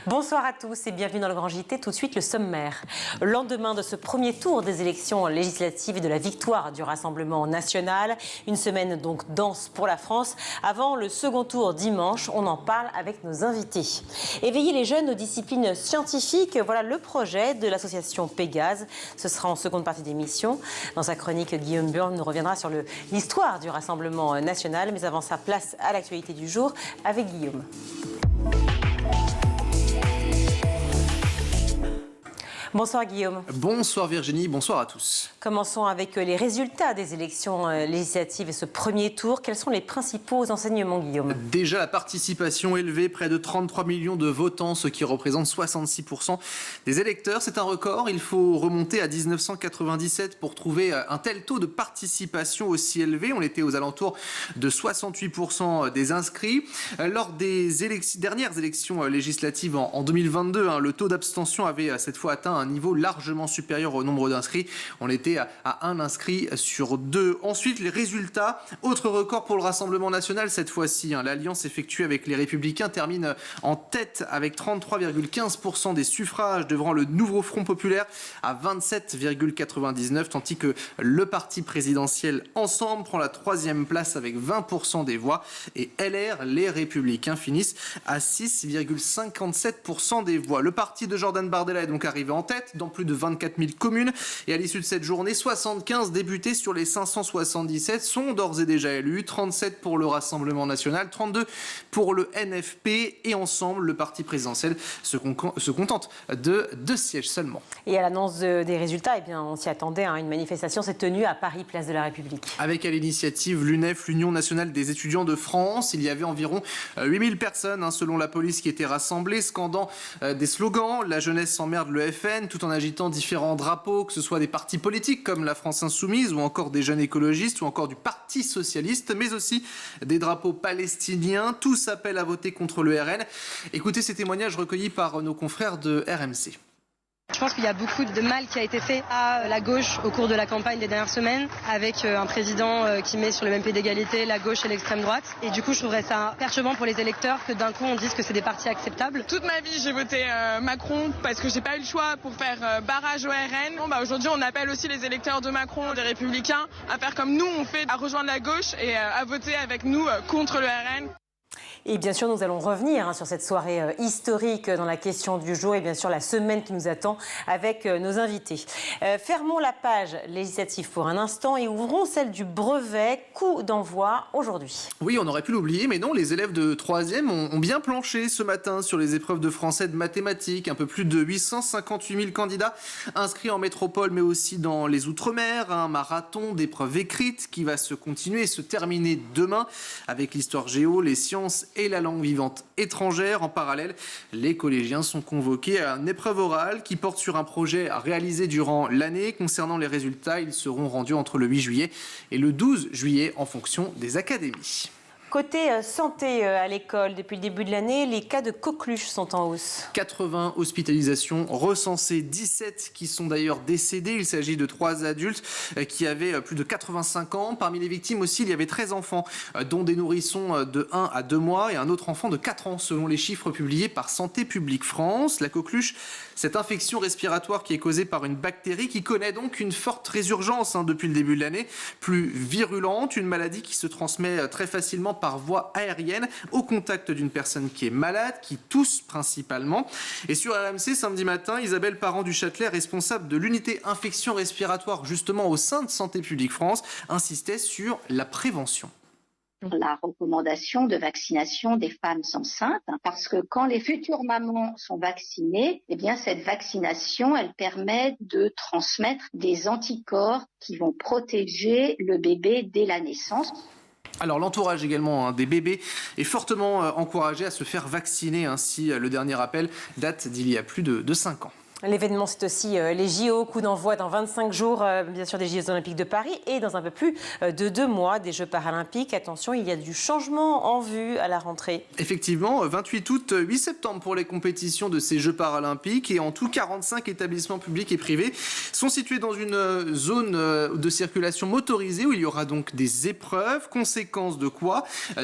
Bonsoir à tous et bienvenue dans le Grand JT. Tout de suite, le sommaire. Lendemain de ce premier tour des élections législatives et de la victoire du Rassemblement national, une semaine donc dense pour la France. Avant le second tour dimanche, on en parle avec nos invités. Éveiller les jeunes aux disciplines scientifiques, voilà le projet de l'association Pégase. Ce sera en seconde partie d'émission. Dans sa chronique, Guillaume Burn nous reviendra sur l'histoire du Rassemblement national. Mais avant ça, place à l'actualité du jour avec Guillaume. Bonsoir Guillaume. Bonsoir Virginie, bonsoir à tous. Commençons avec les résultats des élections législatives et ce premier tour. Quels sont les principaux enseignements, Guillaume? Déjà la participation élevée, près de 33 millions de votants, ce qui représente 66% des électeurs. C'est un record, il faut remonter à 1997 pour trouver un tel taux de participation aussi élevé. On était aux alentours de 68% des inscrits. Lors des dernières élections législatives en 2022, le taux d'abstention avait cette fois atteint un niveau largement supérieur au nombre d'inscrits. On était à un inscrit sur deux. Ensuite, les résultats. Autre record pour le Rassemblement national cette fois-ci. L'alliance effectuée avec les Républicains termine en tête avec 33,15% des suffrages devant le nouveau Front populaire à 27,99%, tandis que le parti présidentiel Ensemble prend la troisième place avec 20% des voix et LR, les Républicains, finissent à 6,57% des voix. Le parti de Jordan Bardella est donc arrivé en tête dans plus de 24 000 communes et à l'issue de cette journée, 75 députés sur les 577 sont d'ores et déjà élus, 37 pour le Rassemblement national, 32 pour le NFP et Ensemble, le parti présidentiel se contente de 2 sièges seulement. Et à l'annonce des résultats, eh bien, on s'y attendait, une manifestation s'est tenue à Paris, place de la République. Avec à l'initiative l'UNEF, l'Union nationale des étudiants de France, il y avait environ 8000 personnes selon la police qui étaient rassemblées, scandant des slogans, la jeunesse s'emmerde le FN, tout en agitant différents drapeaux, que ce soit des partis politiques comme la France Insoumise ou encore des jeunes écologistes ou encore du Parti Socialiste, mais aussi des drapeaux palestiniens. Tous appellent à voter contre le RN. Écoutez ces témoignages recueillis par nos confrères de RMC. Je pense qu'il y a beaucoup de mal qui a été fait à la gauche au cours de la campagne des dernières semaines, avec un président qui met sur le même pied d'égalité la gauche et l'extrême droite. Et du coup, je trouverais ça perturbant pour les électeurs que d'un coup on dise que c'est des partis acceptables. Toute ma vie, j'ai voté Macron parce que j'ai pas eu le choix pour faire barrage au RN. Aujourd'hui, on appelle aussi les électeurs de Macron, des Républicains, à faire comme nous on fait, à rejoindre la gauche et à voter avec nous contre le RN. Et bien sûr, nous allons revenir sur cette soirée historique dans la question du jour et bien sûr la semaine qui nous attend avec nos invités. Fermons la page législative pour un instant et ouvrons celle du brevet. Coup d'envoi aujourd'hui. Oui, on aurait pu l'oublier, mais non, les élèves de 3e ont bien planché ce matin sur les épreuves de français et de mathématiques. Un peu plus de 858 000 candidats inscrits en métropole, mais aussi dans les Outre-mer. Un marathon d'épreuves écrites qui va se continuer et se terminer demain avec l'histoire géo, les sciences et la langue vivante étrangère. En parallèle, les collégiens sont convoqués à une épreuve orale qui porte sur un projet à réaliser durant l'année. Concernant les résultats, ils seront rendus entre le 8 juillet et le 12 juillet en fonction des académies. Côté santé à l'école, depuis le début de l'année, les cas de coqueluche sont en hausse. 80 hospitalisations recensées, 17 qui sont d'ailleurs décédés. Il s'agit de 3 adultes qui avaient plus de 85 ans. Parmi les victimes aussi, il y avait 13 enfants, dont des nourrissons de 1 à 2 mois et un autre enfant de 4 ans, selon les chiffres publiés par Santé publique France. La coqueluche, cette infection respiratoire qui est causée par une bactérie qui connaît donc une forte résurgence depuis le début de l'année, plus virulente, une maladie qui se transmet très facilement par voie aérienne au contact d'une personne qui est malade, qui tousse principalement. Et sur RMC, samedi matin, Isabelle Parent du Châtelet, responsable de l'unité infection respiratoire justement au sein de Santé publique France, insistait sur la prévention. La recommandation de vaccination des femmes enceintes, parce que quand les futures mamans sont vaccinées, eh bien cette vaccination, elle permet de transmettre des anticorps qui vont protéger le bébé dès la naissance. Alors l'entourage également des bébés est fortement encouragé à se faire vacciner. Ainsi, le dernier appel date d'il y a plus de 5 ans. L'événement, c'est aussi les JO, coup d'envoi dans 25 jours, bien sûr, des Jeux Olympiques de Paris et dans un peu plus de 2 mois des Jeux Paralympiques. Attention, il y a du changement en vue à la rentrée. Effectivement, 28 août, 8 septembre pour les compétitions de ces Jeux Paralympiques. Et en tout, 45 établissements publics et privés sont situés dans une zone de circulation motorisée où il y aura donc des épreuves. Conséquence de quoi ?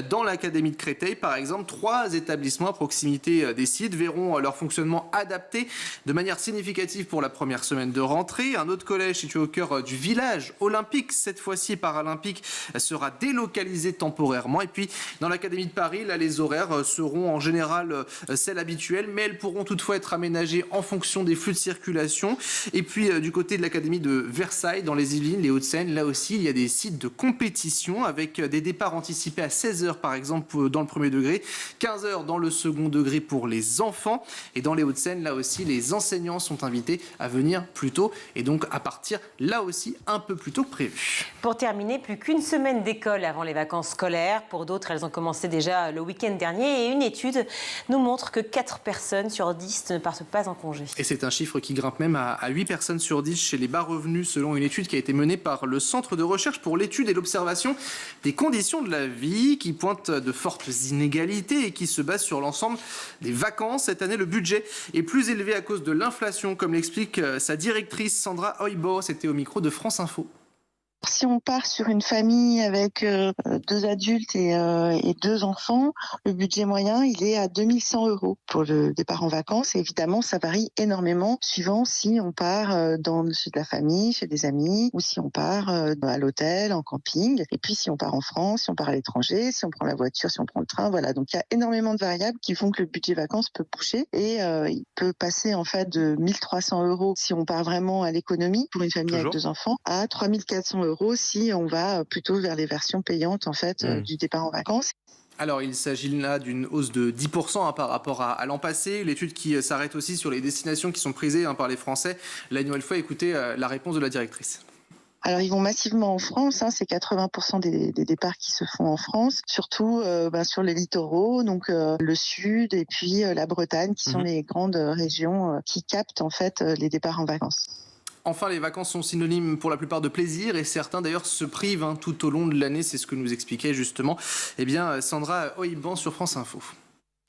Dans l'Académie de Créteil, par exemple, 3 établissements à proximité des sites verront leur fonctionnement adapté de manière significative pour la première semaine de rentrée. Un autre collège situé au cœur du village olympique, cette fois-ci paralympique, sera délocalisé temporairement. Et puis, dans l'Académie de Paris, là, les horaires seront en général celles habituelles, mais elles pourront toutefois être aménagées en fonction des flux de circulation. Et puis, du côté de l'Académie de Versailles, dans les Yvelines, les Hauts-de-Seine, là aussi, il y a des sites de compétition avec des départs anticipés à 16h, par exemple, dans le premier degré, 15h dans le second degré pour les enfants. Et dans les Hauts-de-Seine, là aussi, les enseignants sont invités à venir plus tôt et donc à partir là aussi un peu plus tôt que prévu. Pour terminer, plus qu'une semaine d'école avant les vacances scolaires. Pour d'autres, elles ont commencé déjà le week-end dernier et une étude nous montre que 4 personnes sur 10 ne partent pas en congé. Et c'est un chiffre qui grimpe même à 8 personnes sur 10 chez les bas revenus selon une étude qui a été menée par le Centre de recherche pour l'étude et l'observation des conditions de la vie qui pointe de fortes inégalités et qui se base sur l'ensemble des vacances. Cette année, le budget est plus élevé à cause de l'inflation, comme l'explique sa directrice Sandra Oibo. C'était au micro de France Info. Si on part sur une famille avec 2 adultes et 2 enfants, le budget moyen, il est à 2100 € pour le départ en vacances. Et évidemment, ça varie énormément suivant si on part chez de la famille, chez des amis, ou si on part à l'hôtel, en camping. Et puis si on part en France, si on part à l'étranger, si on prend la voiture, si on prend le train. Voilà, donc il y a énormément de variables qui font que le budget vacances peut bouger. Et il peut passer en fait de 1300 € si on part vraiment à l'économie pour une famille avec 2 enfants, à 3400 € si on va plutôt vers les versions payantes en fait du départ en vacances. Alors, il s'agit là d'une hausse de 10% par rapport à l'an passé. L'étude qui s'arrête aussi sur les destinations qui sont prisées par les Français. Là, une nouvelle fois, écoutez la réponse de la directrice. Alors, ils vont massivement en France, c'est 80% des départs qui se font en France, surtout sur les littoraux, donc le sud et puis la Bretagne, qui sont les grandes régions qui captent en fait les départs en vacances. Enfin, les vacances sont synonymes pour la plupart de plaisir et certains d'ailleurs se privent tout au long de l'année. C'est ce que nous expliquait justement Sandra Oiban sur France Info.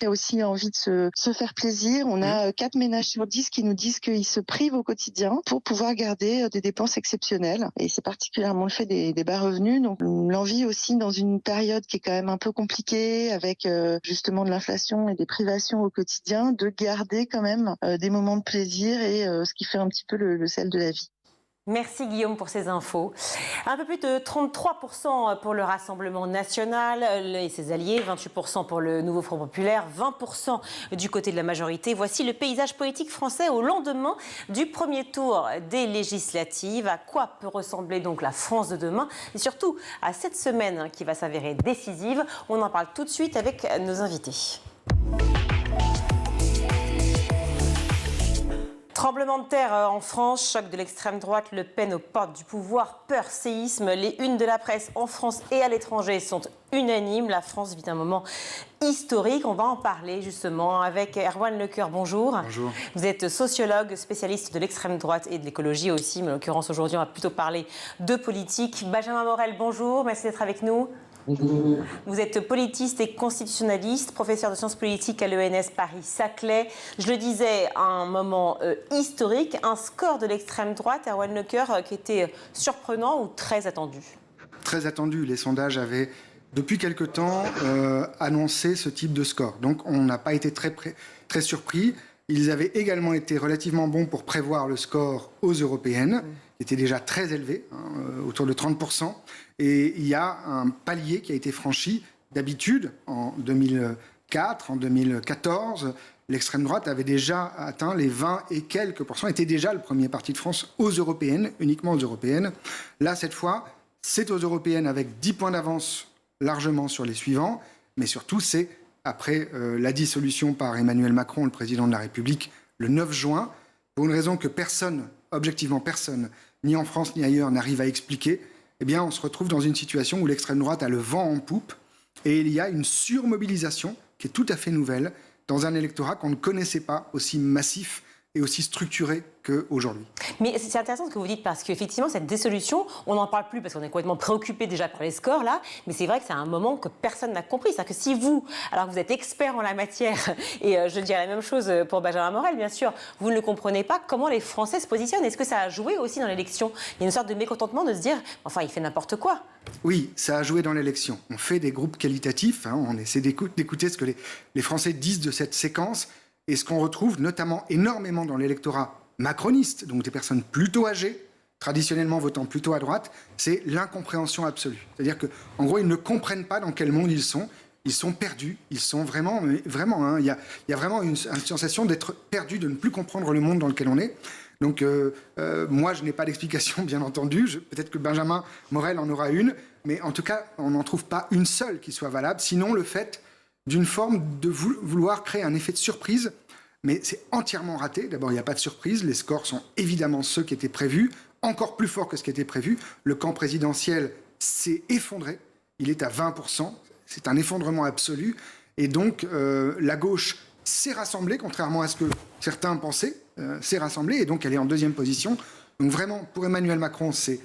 Il y a aussi envie de se faire plaisir. On a 4 ménages sur 10 qui nous disent qu'ils se privent au quotidien pour pouvoir garder des dépenses exceptionnelles. Et c'est particulièrement le fait des bas revenus. Donc l'envie aussi dans une période qui est quand même un peu compliquée avec justement de l'inflation et des privations au quotidien, de garder quand même des moments de plaisir et ce qui fait un petit peu le sel de la vie. Merci Guillaume pour ces infos. Un peu plus de 33% pour le Rassemblement national et ses alliés, 28% pour le Nouveau Front populaire, 20% du côté de la majorité. Voici le paysage politique français au lendemain du premier tour des législatives. À quoi peut ressembler donc la France de demain et surtout à cette semaine qui va s'avérer décisive. On en parle tout de suite avec nos invités. Tremblement de terre en France, choc de l'extrême droite, Le Pen aux portes du pouvoir, peur, séisme. Les unes de la presse en France et à l'étranger sont unanimes. La France vit un moment historique. On va en parler justement avec Erwan Lecoeur. Bonjour. Bonjour. Vous êtes sociologue, spécialiste de l'extrême droite et de l'écologie aussi. Mais en l'occurrence, aujourd'hui, on va plutôt parler de politique. Benjamin Morel, bonjour. Merci d'être avec nous. Bonjour. Vous êtes politiste et constitutionnaliste, professeur de sciences politiques à l'ENS Paris-Saclay. Je le disais, un moment historique, un score de l'extrême droite, Erwan Lecoeur, qui était surprenant ou très attendu? Très attendu. Les sondages avaient, depuis quelque temps, annoncé ce type de score. Donc on n'a pas été très surpris. Ils avaient également été relativement bons pour prévoir le score aux européennes, qui était déjà très élevé, autour de 30%. Et il y a un palier qui a été franchi. D'habitude, en 2004, en 2014, l'extrême droite avait déjà atteint les 20 et quelques pourcents, était déjà le premier parti de France aux européennes, uniquement aux européennes. Là, cette fois, c'est aux européennes avec 10 points d'avance largement sur les suivants, mais surtout, c'est après la dissolution par Emmanuel Macron, le président de la République, le 9 juin, pour une raison que personne, objectivement personne, ni en France ni ailleurs, n'arrive à expliquer. Eh bien, on se retrouve dans une situation où l'extrême droite a le vent en poupe et il y a une surmobilisation qui est tout à fait nouvelle dans un électorat qu'on ne connaissait pas aussi massif et aussi structuré qu'aujourd'hui. Mais c'est intéressant ce que vous dites parce qu'effectivement, cette dissolution, on n'en parle plus parce qu'on est complètement préoccupé déjà par les scores là, mais c'est vrai que c'est un moment que personne n'a compris. C'est-à-dire que si vous, alors que vous êtes expert en la matière, et je dirais la même chose pour Benjamin Morel, bien sûr, vous ne le comprenez pas, comment les Français se positionnent. Est-ce que ça a joué aussi dans l'élection? Il y a une sorte de mécontentement de se dire, enfin, il fait n'importe quoi. Oui, ça a joué dans l'élection. On fait des groupes qualitatifs, on essaie d'écouter ce que les Français disent de cette séquence, et ce qu'on retrouve notamment énormément dans l'électorat macroniste, donc des personnes plutôt âgées, traditionnellement votant plutôt à droite, c'est l'incompréhension absolue. C'est-à-dire qu'en gros, ils ne comprennent pas dans quel monde ils sont perdus, ils sont vraiment, il y a vraiment une sensation d'être perdu, de ne plus comprendre le monde dans lequel on est. Donc moi, je n'ai pas d'explication, bien entendu, peut-être que Benjamin Morel en aura une, mais en tout cas, on n'en trouve pas une seule qui soit valable, sinon le fait d'une forme de vouloir créer un effet de surprise. Mais c'est entièrement raté. D'abord, il n'y a pas de surprise. Les scores sont évidemment ceux qui étaient prévus, encore plus forts que ce qui était prévu. Le camp présidentiel s'est effondré. Il est à 20%. C'est un effondrement absolu. Et donc, la gauche s'est rassemblée, contrairement à ce que certains pensaient, s'est rassemblée. Et donc, elle est en deuxième position. Donc, vraiment, pour Emmanuel Macron, c'est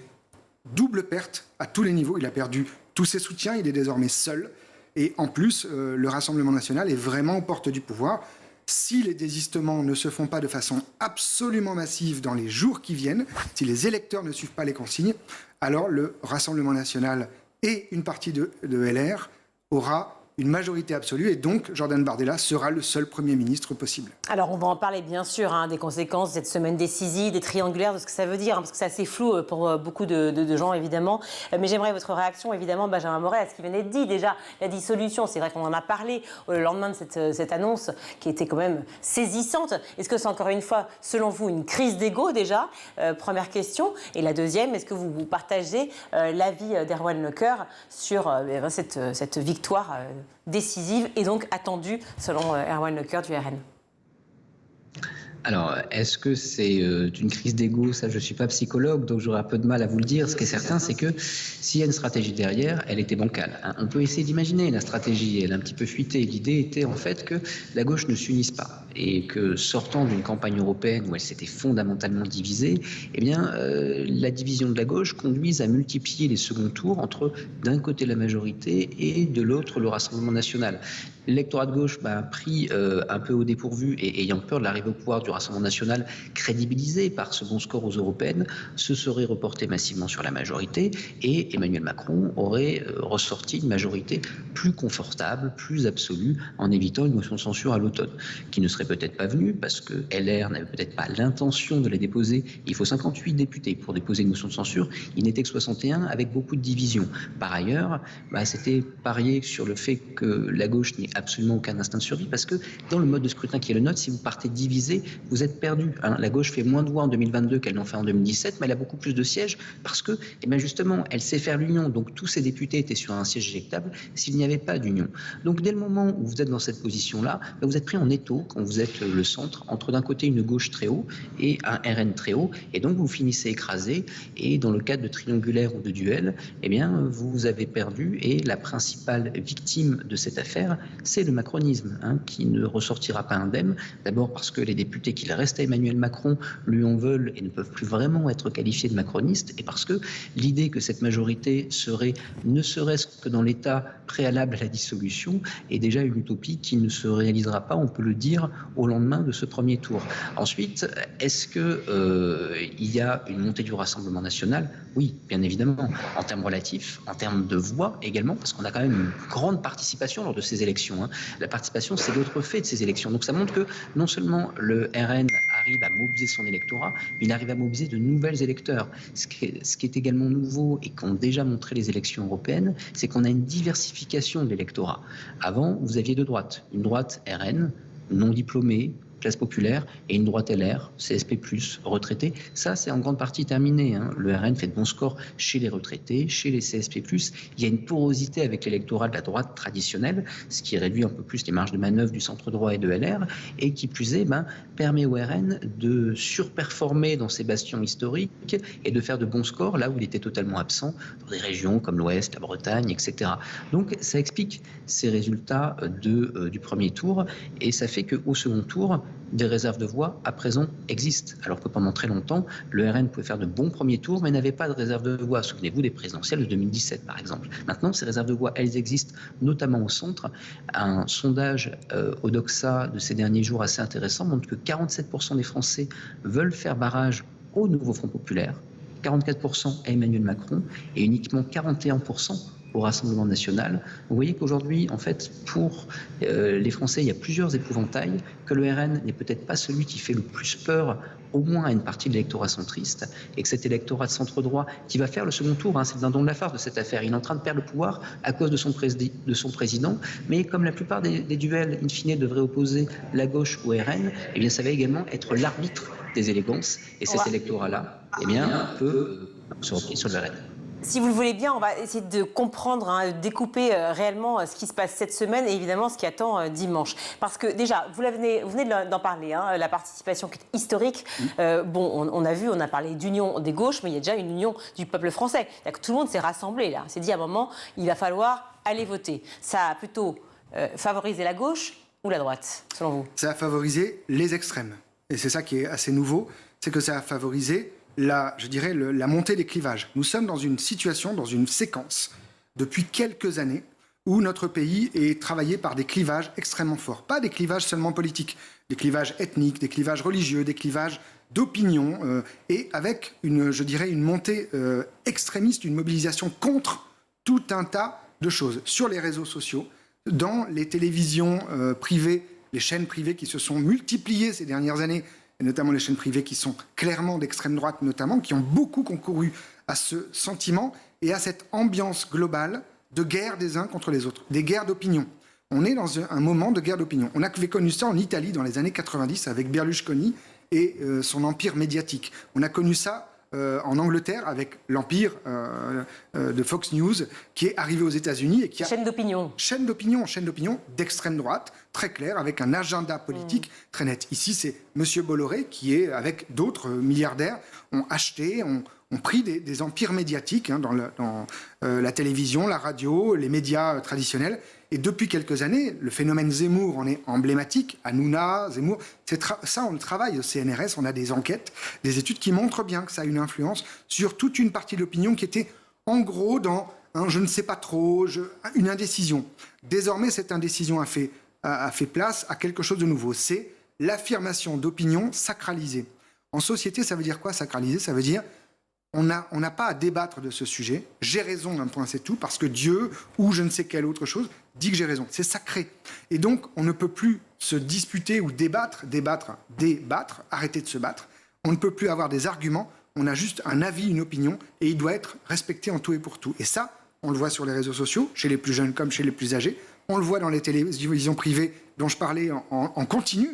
double perte à tous les niveaux. Il a perdu tous ses soutiens. Il est désormais seul. Et en plus, le Rassemblement national est vraiment aux portes du pouvoir. Si les désistements ne se font pas de façon absolument massive dans les jours qui viennent, si les électeurs ne suivent pas les consignes, alors le Rassemblement national et une partie de LR aura une majorité absolue et donc Jordan Bardella sera le seul Premier ministre possible. Alors on va en parler bien sûr des conséquences de cette semaine décisive, des triangulaires, de ce que ça veut dire, parce que c'est assez flou pour beaucoup de gens évidemment. Mais j'aimerais votre réaction évidemment, Benjamin Morel, à ce qui venait de dire. Déjà, la dissolution, c'est vrai qu'on en a parlé le lendemain de cette annonce qui était quand même saisissante. Est-ce que c'est encore une fois, selon vous, une crise d'ego déjà? Première question. Et la deuxième, est-ce que vous partagez l'avis d'Erwan Lecoeur sur cette victoire décisive et donc attendue, selon Erwan Lecoeur du RN? Alors, est-ce que c'est une crise d'ego? Ça, je ne suis pas psychologue, donc j'aurais un peu de mal à vous le dire. Ce qui est certain, c'est que s'il y a une stratégie derrière, elle était bancale. On peut essayer d'imaginer la stratégie, elle a un petit peu fuité. L'idée était en fait que la gauche ne s'unisse pas et que sortant d'une campagne européenne où elle s'était fondamentalement divisée, eh bien, la division de la gauche conduise à multiplier les seconds tours entre d'un côté la majorité et de l'autre le Rassemblement national. L'électorat de gauche pris un peu au dépourvu et ayant peur de l'arrivée au pouvoir du Rassemblement national, crédibilisé par ce bon score aux européennes, se serait reporté massivement sur la majorité et Emmanuel Macron aurait ressorti une majorité plus confortable, plus absolue, en évitant une motion de censure à l'automne, qui ne serait peut-être pas venue parce que LR n'avait peut-être pas l'intention de la déposer. Il faut 58 députés pour déposer une motion de censure. Il n'était que 61 avec beaucoup de divisions. Par ailleurs, c'était parier sur le fait que la gauche n'ait absolument aucun instinct de survie parce que dans le mode de scrutin qui est le nôtre, si vous partez divisé, vous êtes perdu. La gauche fait moins de voix en 2022 qu'elle n'en fait en 2017, mais elle a beaucoup plus de sièges parce que, justement, elle sait faire l'union. Donc tous ses députés étaient sur un siège éjectable s'il n'y avait pas d'union. Donc dès le moment où vous êtes dans cette position-là, vous êtes pris en étau quand vous êtes le centre entre d'un côté une gauche très haut et un RN très haut, et donc vous finissez écrasé. Et dans le cadre de triangulaire ou de duel, vous avez perdu. Et la principale victime de cette affaire, c'est le macronisme, qui ne ressortira pas indemne. D'abord parce que les députés qu'il reste à Emmanuel Macron lui en veulent et ne peuvent plus vraiment être qualifiés de macronistes, et parce que l'idée que cette majorité serait, ne serait-ce que dans l'état préalable à la dissolution, est déjà une utopie qui ne se réalisera pas, on peut le dire, au lendemain de ce premier tour. Ensuite, est-ce qu'il y a une montée du Rassemblement national? Oui, bien évidemment, en termes relatifs, en termes de voix également, parce qu'on a quand même une grande participation lors de ces élections. La participation, c'est l'autre fait de ces élections. Donc ça montre que non seulement le RN arrive à mobiliser son électorat, mais il arrive à mobiliser de nouvelles électeurs. Ce qui est également nouveau et qu'ont déjà montré les élections européennes, c'est qu'on a une diversification de l'électorat. Avant, vous aviez deux droites. Une droite RN, non diplômée, classe populaire, et une droite LR, CSP+, retraités. Ça, c'est en grande partie terminé. Le RN fait de bons scores chez les retraités, chez les CSP+. Il y a une porosité avec l'électorat de la droite traditionnelle, ce qui réduit un peu plus les marges de manœuvre du centre droit et de LR, et qui plus est, permet au RN de surperformer dans ses bastions historiques et de faire de bons scores là où il était totalement absent, dans des régions comme l'Ouest, la Bretagne, etc. Donc, ça explique ces résultats du premier tour, et ça fait qu'au second tour, des réserves de voix à présent existent, alors que pendant très longtemps, le RN pouvait faire de bons premiers tours, mais n'avait pas de réserve de voix. Souvenez-vous des présidentielles de 2017, par exemple. Maintenant, ces réserves de voix, elles existent, notamment au centre. Un sondage au Doxa de ces derniers jours assez intéressant montre que 47% des Français veulent faire barrage au nouveau Front populaire, 44% à Emmanuel Macron et uniquement 41% au Rassemblement national. Vous voyez qu'aujourd'hui, en fait, pour les Français, il y a plusieurs épouvantails, que le RN n'est peut-être pas celui qui fait le plus peur, au moins à une partie de l'électorat centriste, et que cet électorat de centre-droit, qui va faire le second tour, c'est le dindon de la farce de cette affaire, il est en train de perdre le pouvoir à cause de son président, mais comme la plupart des duels, in fine, devraient opposer la gauche au RN, eh bien, ça va également être l'arbitre des élégances, et cet électorat-là, eh bien, peut se replier sur le RN. Si vous le voulez bien, on va essayer de comprendre, de découper réellement ce qui se passe cette semaine et évidemment ce qui attend dimanche. Parce que déjà, vous venez d'en parler, la participation qui est historique. On a vu, on a parlé d'union des gauches, mais il y a déjà une union du peuple français. Tout le monde s'est rassemblé là. C'est dit à un moment, il va falloir aller voter. Ça a plutôt favorisé la gauche ou la droite, selon vous? Ça a favorisé les extrêmes. Et c'est ça qui est assez nouveau, c'est que ça a favorisé la montée des clivages. Nous sommes dans une situation, dans une séquence, depuis quelques années, où notre pays est travaillé par des clivages extrêmement forts. Pas des clivages seulement politiques, des clivages ethniques, des clivages religieux, des clivages d'opinion, et avec une montée extrémiste, une mobilisation contre tout un tas de choses. Sur les réseaux sociaux, dans les télévisions privées, les chaînes privées qui se sont multipliées ces dernières années, et notamment les chaînes privées qui sont clairement d'extrême droite notamment, qui ont beaucoup concouru à ce sentiment et à cette ambiance globale de guerre des uns contre les autres, des guerres d'opinion. On est dans un moment de guerre d'opinion. On avait connu ça en Italie dans les années 90 avec Berlusconi et son empire médiatique. On a connu ça en Angleterre avec l'empire de Fox News qui est arrivé aux États-Unis et qui a chaîne d'opinion d'extrême droite très claire avec un agenda politique très net. Ici, c'est Monsieur Bolloré qui est avec d'autres milliardaires ont acheté, ont pris des empires médiatiques dans la télévision, la radio, les médias traditionnels. Et depuis quelques années, le phénomène Zemmour en est emblématique. Hanouna, Zemmour, ça on le travaille au CNRS, on a des enquêtes, des études qui montrent bien que ça a une influence sur toute une partie de l'opinion qui était en gros dans un je ne sais pas trop, une indécision. Désormais, cette indécision a fait place à quelque chose de nouveau. C'est l'affirmation d'opinion sacralisée. En société, ça veut dire quoi sacraliser? Ça veut dire on n'a pas à débattre de ce sujet. J'ai raison d'un point, c'est tout, parce que Dieu ou je ne sais quelle autre chose dit que j'ai raison. C'est sacré. Et donc, on ne peut plus se disputer ou débattre, arrêter de se battre. On ne peut plus avoir des arguments. On a juste un avis, une opinion, et il doit être respecté en tout et pour tout. Et ça, on le voit sur les réseaux sociaux, chez les plus jeunes comme chez les plus âgés. On le voit dans les télévisions privées dont je parlais en continu,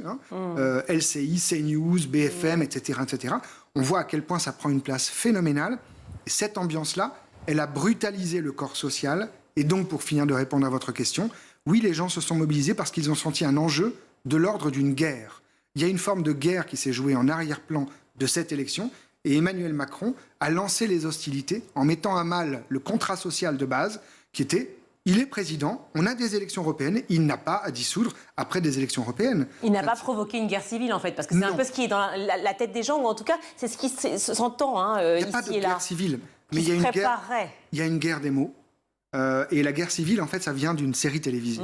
LCI, CNews, BFM, etc., etc. On voit à quel point ça prend une place phénoménale. Et cette ambiance-là, elle a brutalisé le corps social. Et donc, pour finir de répondre à votre question, oui, les gens se sont mobilisés parce qu'ils ont senti un enjeu de l'ordre d'une guerre. Il y a une forme de guerre qui s'est jouée en arrière-plan de cette élection. Et Emmanuel Macron a lancé les hostilités en mettant à mal le contrat social de base qui était... Il est président, on a des élections européennes, il n'a pas à dissoudre après des élections européennes. Il n'a pas provoqué une guerre civile, en fait, parce que c'est un peu ce qui est dans la tête des gens, ou en tout cas, c'est ce qui s'entend il n'y a pas de guerre civile, mais il y a une guerre des mots. Et la guerre civile, en fait, ça vient d'une série télévisée,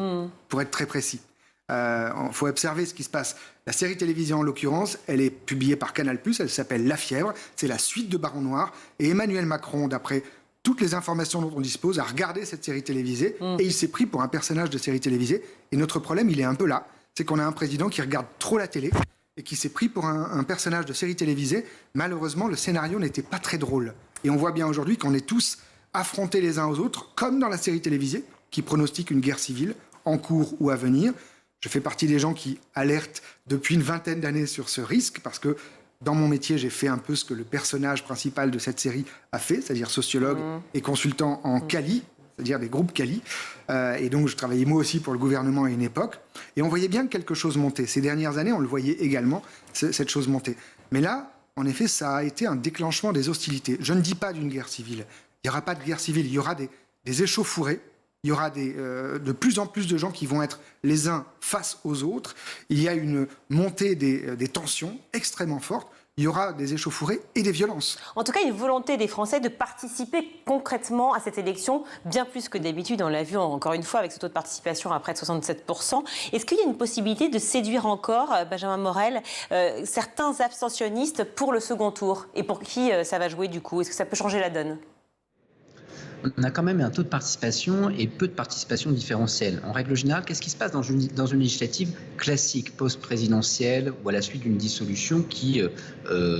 pour être très précis. Il faut observer ce qui se passe. La série télévisée, en l'occurrence, elle est publiée par Canal+, elle s'appelle La Fièvre, c'est la suite de Baron Noir, et Emmanuel Macron, d'après toutes les informations dont on dispose, a regardé cette série télévisée et il s'est pris pour un personnage de série télévisée. Et notre problème, il est un peu là. C'est qu'on a un président qui regarde trop la télé et qui s'est pris pour un personnage de série télévisée. Malheureusement, le scénario n'était pas très drôle. Et on voit bien aujourd'hui qu'on est tous affrontés les uns aux autres, comme dans la série télévisée, qui pronostique une guerre civile en cours ou à venir. Je fais partie des gens qui alertent depuis une vingtaine d'années sur ce risque, parce que dans mon métier, j'ai fait un peu ce que le personnage principal de cette série a fait, c'est-à-dire sociologue et consultant en CALI, c'est-à-dire des groupes CALI. Et donc, je travaillais moi aussi pour le gouvernement à une époque. Et on voyait bien que quelque chose montait. Ces dernières années, on le voyait également, cette chose monter. Mais là, en effet, ça a été un déclenchement des hostilités. Je ne dis pas d'une guerre civile. Il n'y aura pas de guerre civile. Il y aura des échauffourées il y aura de plus en plus de gens qui vont être les uns face aux autres. Il y a une montée des tensions extrêmement forte. Il y aura des échauffourées et des violences. En tout cas, une volonté des Français de participer concrètement à cette élection, bien plus que d'habitude. On l'a vu encore une fois avec ce taux de participation à près de 67%. Est-ce qu'il y a une possibilité de séduire encore, Benjamin Morel, certains abstentionnistes pour le second tour? Et pour qui ça va jouer du coup? Est-ce que ça peut changer la donne? On a quand même un taux de participation et peu de participation différentielle. En règle générale, qu'est-ce qui se passe dans une législative classique, post-présidentielle ou à la suite d'une dissolution qui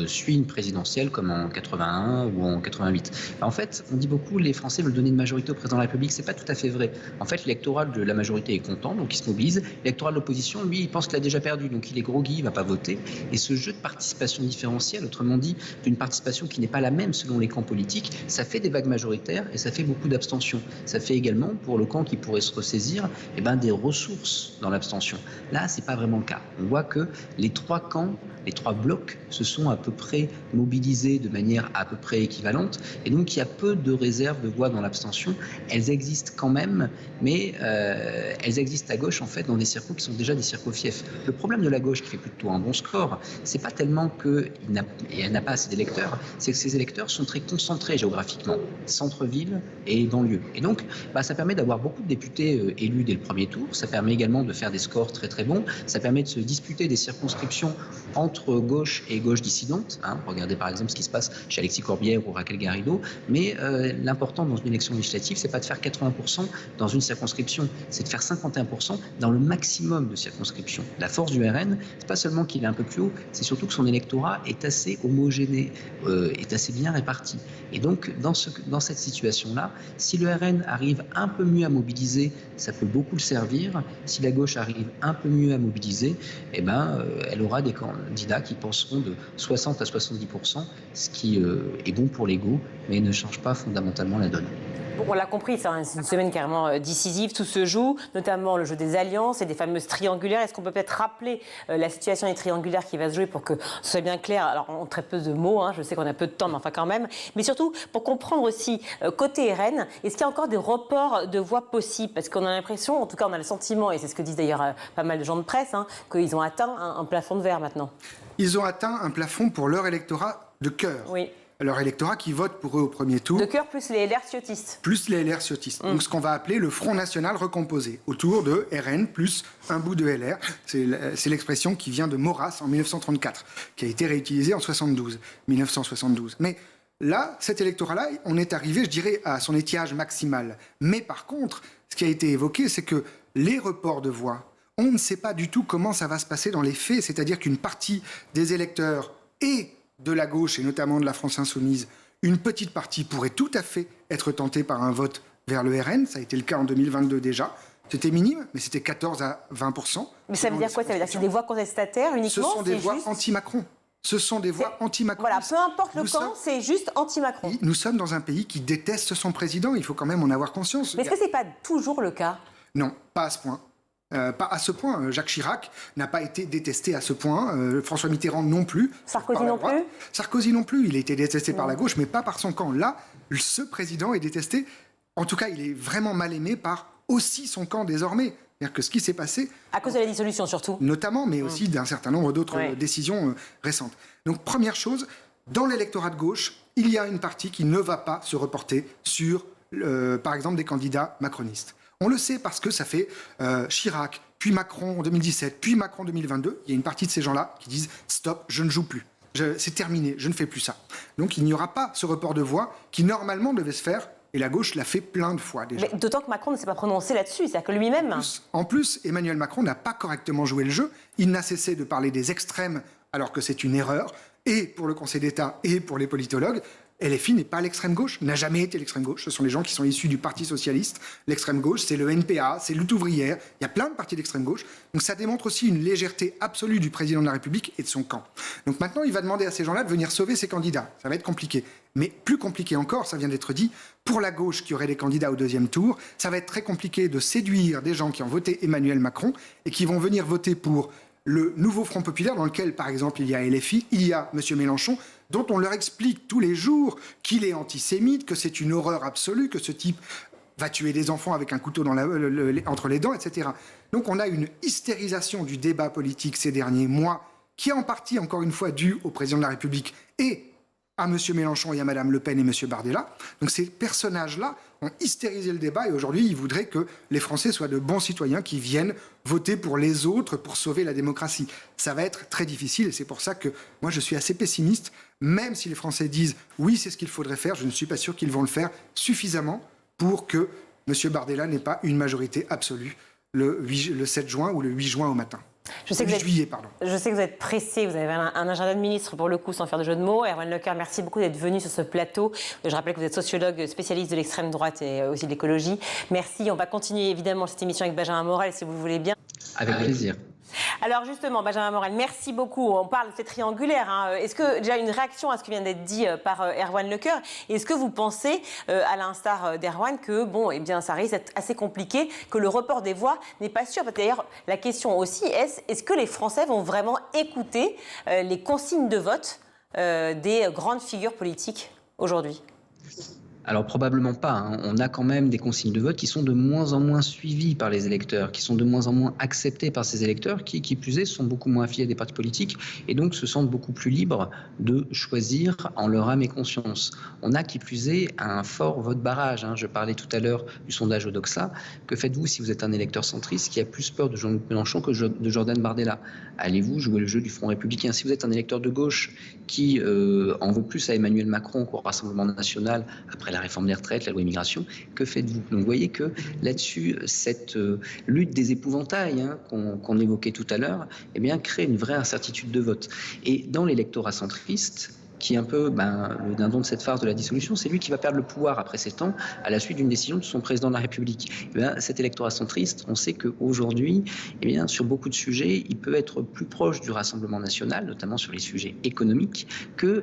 suit une présidentielle comme en 81 ou en 88? En fait, on dit beaucoup les Français veulent donner une majorité au président de la République. C'est pas tout à fait vrai. En fait, l'électorat de la majorité est content, donc il se mobilise. L'électorat de l'opposition, lui, il pense qu'il a déjà perdu, donc il est groggy, il va pas voter. Et ce jeu de participation différentielle, autrement dit, d'une participation qui n'est pas la même selon les camps politiques, ça fait des vagues majoritaires et ça fait beaucoup d'abstention. Ça fait également, pour le camp qui pourrait se ressaisir, des ressources dans l'abstention. Là, c'est pas vraiment le cas. On voit que les trois camps, les trois blocs se sont à peu près mobilisés de manière à peu près équivalente. Et donc, il y a peu de réserves de voix dans l'abstention. Elles existent quand même, mais elles existent à gauche, en fait, dans des circos qui sont déjà des circos fiefs. Le problème de la gauche, qui fait plutôt un bon score, c'est pas tellement qu'elle n'a pas assez d'électeurs, c'est que ces électeurs sont très concentrés géographiquement. Centre-ville et banlieue. Et donc, ça permet d'avoir beaucoup de députés élus dès le premier tour. Ça permet également de faire des scores très très bons. Ça permet de se disputer des circonscriptions entre gauche et gauche dissidente. Regardez par exemple ce qui se passe chez Alexis Corbière ou Raquel Garrido. Mais l'important dans une élection législative, c'est pas de faire 80% dans une circonscription, c'est de faire 51% dans le maximum de circonscriptions. La force du RN, c'est pas seulement qu'il est un peu plus haut, c'est surtout que son électorat est assez homogéné, est assez bien réparti. Et donc, dans cette situation-là, si le RN arrive un peu mieux à mobiliser, ça peut beaucoup le servir. Si la gauche arrive un peu mieux à mobiliser, elle aura des candidats qui passeront de 60 à 70%, ce qui est bon pour l'ego, mais ne change pas fondamentalement la donne. Bon, on l'a compris, c'est une semaine carrément décisive. Tout se joue, notamment le jeu des alliances et des fameuses triangulaires. Est-ce qu'on peut peut-être rappeler la situation des triangulaires qui va se jouer pour que ce soit bien clair? Alors, on très peu de mots, je sais qu'on a peu de temps, mais enfin quand même. Mais surtout, pour comprendre aussi, côté RN, est-ce qu'il y a encore des reports de voix possibles? Parce qu'on a l'impression, en tout cas on a le sentiment, et c'est ce que disent d'ailleurs pas mal de gens de presse, qu'ils ont atteint un plafond de verre maintenant. Ils ont atteint un plafond pour leur électorat de cœur. Oui. Leur électorat qui vote pour eux au premier tour. De cœur plus les LR ciotistes. Plus les LR ciotistes. Donc ce qu'on va appeler le Front National recomposé, autour de RN plus un bout de LR. C'est l'expression qui vient de Maurras en 1934, qui a été réutilisée en 1972. Mais là, cet électorat-là, on est arrivé, je dirais, à son étiage maximal. Mais par contre, ce qui a été évoqué, c'est que les reports de voix, on ne sait pas du tout comment ça va se passer dans les faits. C'est-à-dire qu'une partie des électeurs et de la gauche, et notamment de la France Insoumise, une petite partie pourrait tout à fait être tentée par un vote vers le RN. Ça a été le cas en 2022 déjà. C'était minime, mais c'était 14 à 20%. Mais ça veut dire quoi? Ça veut dire que c'est des voix contestataires uniquement? Ce sont des voix anti-Macron. Ce sont des voix anti-Macron. Voilà, peu importe le camp, c'est juste anti-Macron. Nous sommes dans un pays qui déteste son président. Il faut quand même en avoir conscience. Mais est-ce que ce n'est pas toujours le cas? Non, pas à ce point. Pas à ce point. Jacques Chirac n'a pas été détesté à ce point. François Mitterrand non plus. Sarkozy non plus. Sarkozy non plus. Il a été détesté par la gauche, mais pas par son camp. Là, ce président est détesté. En tout cas, il est vraiment mal aimé par aussi son camp désormais. C'est-à-dire que ce qui s'est passé... À cause de la dissolution surtout. Notamment, mais aussi d'un certain nombre d'autres décisions récentes. Donc, première chose, dans l'électorat de gauche, il y a une partie qui ne va pas se reporter sur, par exemple, des candidats macronistes. On le sait parce que ça fait Chirac, puis Macron en 2017, puis Macron en 2022. Il y a une partie de ces gens-là qui disent « Stop, je ne joue plus. C'est terminé, je ne fais plus ça. » Donc il n'y aura pas ce report de voix qui normalement devait se faire, et la gauche l'a fait plein de fois déjà. Mais d'autant que Macron ne s'est pas prononcé là-dessus, c'est-à-dire que lui-même... En plus, Emmanuel Macron n'a pas correctement joué le jeu. Il n'a cessé de parler des extrêmes alors que c'est une erreur, et pour le Conseil d'État et pour les politologues. LFI n'est pas l'extrême gauche, n'a jamais été l'extrême gauche. Ce sont les gens qui sont issus du Parti socialiste. L'extrême gauche, c'est le NPA, c'est lutte ouvrière. Il y a plein de partis d'extrême gauche. Donc ça démontre aussi une légèreté absolue du président de la République et de son camp. Donc maintenant, il va demander à ces gens-là de venir sauver ses candidats. Ça va être compliqué. Mais plus compliqué encore, ça vient d'être dit, pour la gauche qui aurait des candidats au deuxième tour, ça va être très compliqué de séduire des gens qui ont voté Emmanuel Macron et qui vont venir voter pour le nouveau Front populaire dans lequel, par exemple, il y a LFI, il y a M. Mélenchon, dont on leur explique tous les jours qu'il est antisémite, que c'est une horreur absolue, que ce type va tuer des enfants avec un couteau entre les dents, etc. Donc on a une hystérisation du débat politique ces derniers mois, qui est en partie, encore une fois, due au président de la République et à M. Mélenchon et à Mme Le Pen et M. Bardella. Donc ces personnages-là ont hystérisé le débat et aujourd'hui, ils voudraient que les Français soient de bons citoyens qui viennent voter pour les autres pour sauver la démocratie. Ça va être très difficile et c'est pour ça que moi, je suis assez pessimiste. Même si les Français disent « oui, c'est ce qu'il faudrait faire », je ne suis pas sûr qu'ils vont le faire suffisamment pour que M. Bardella n'ait pas une majorité absolue le 7 juin ou le 8 juin au matin. Je sais que vous êtes pressé, vous avez un agenda de ministre pour le coup, sans faire de jeu de mots. Erwan Lecoeur, merci beaucoup d'être venu sur ce plateau. Je rappelle que vous êtes sociologue spécialiste de l'extrême droite et aussi de l'écologie. Merci, on va continuer évidemment cette émission avec Benjamin Morel, si vous le voulez bien. Avec plaisir. Alors justement, Benjamin Morel, merci beaucoup. On parle de ces triangulaires. Est-ce que déjà une réaction à ce qui vient d'être dit par Erwan Lecoeur, est-ce que vous pensez, à l'instar d'Erwan, que ça risque d'être assez compliqué, que le report des voix n'est pas sûr? D'ailleurs, la question aussi est-ce que les Français vont vraiment écouter les consignes de vote des grandes figures politiques aujourd'hui? Alors probablement pas. Hein. On a quand même des consignes de vote qui sont de moins en moins suivies par les électeurs, qui sont de moins en moins acceptées par ces électeurs, qui plus est, sont beaucoup moins affiliés à des partis politiques et donc se sentent beaucoup plus libres de choisir en leur âme et conscience. On a qui plus est un fort vote barrage. Hein. Je parlais tout à l'heure du sondage Odoxa. Que faites-vous si vous êtes un électeur centriste qui a plus peur de Jean-Luc Mélenchon que de Jordan Bardella? Allez-vous jouer le jeu du Front républicain? Si vous êtes un électeur de gauche qui en veut plus à Emmanuel Macron qu'au Rassemblement national après la réforme des retraites, la loi immigration, que faites-vous? Donc vous voyez que là-dessus, cette lutte des épouvantails qu'on évoquait tout à l'heure, crée une vraie incertitude de vote. Et dans l'électorat centriste, qui est un peu le dindon de cette farce de la dissolution, c'est lui qui va perdre le pouvoir après 7 ans à la suite d'une décision de son président de la République. Cet électorat centriste, on sait qu'aujourd'hui, sur beaucoup de sujets, il peut être plus proche du Rassemblement national, notamment sur les sujets économiques, que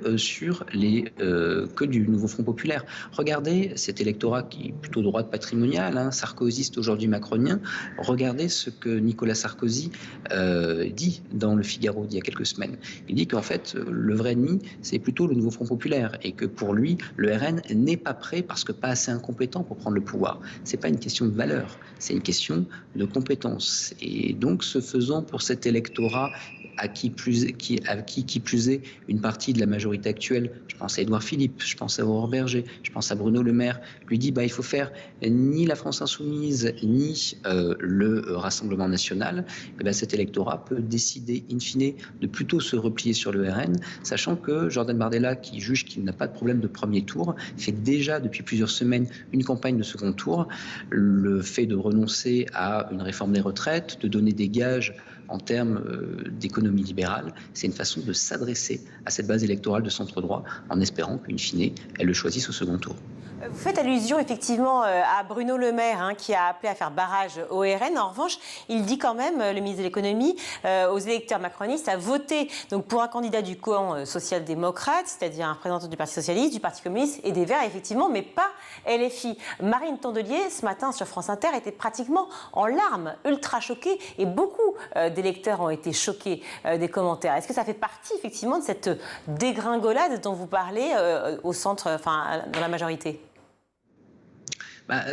du Nouveau Front populaire. Regardez cet électorat qui est plutôt droite patrimoniale, sarkozyste aujourd'hui macronien. Regardez ce que Nicolas Sarkozy dit dans Le Figaro d'il y a quelques semaines. Il dit qu'en fait, le vrai ennemi, c'est plutôt le Nouveau Front populaire et que pour lui, le RN n'est pas prêt parce que pas assez incompétent pour prendre le pouvoir. C'est pas une question de valeur, c'est une question de compétence. Et donc, ce faisant, pour cet électorat à qui plus est une partie de la majorité actuelle, je pense à Édouard Philippe, je pense à Aurore Berger, je pense à Bruno Le Maire, lui dit il faut faire ni la France insoumise ni le Rassemblement national. Cet électorat peut décider in fine de plutôt se replier sur le RN, sachant que Jordan Bardella, qui juge qu'il n'a pas de problème de premier tour, fait déjà depuis plusieurs semaines une campagne de second tour. Le fait de renoncer à une réforme des retraites, de donner des gages en termes d'économie libérale, c'est une façon de s'adresser à cette base électorale de centre-droit en espérant qu'in fine, elle le choisisse au second tour. Vous faites allusion effectivement à Bruno Le Maire qui a appelé à faire barrage au RN. En revanche, il dit quand même, le ministre de l'économie, aux électeurs macronistes à voter donc, pour un candidat du camp social-démocrate, c'est-à-dire un représentant du Parti socialiste, du Parti communiste et des Verts, effectivement, mais pas LFI. Marine Tondelier, ce matin sur France Inter, était pratiquement en larmes, ultra choquée, et beaucoup d'électeurs ont été choqués des commentaires. Est-ce que ça fait partie effectivement de cette dégringolade dont vous parlez au centre, dans la majorité ?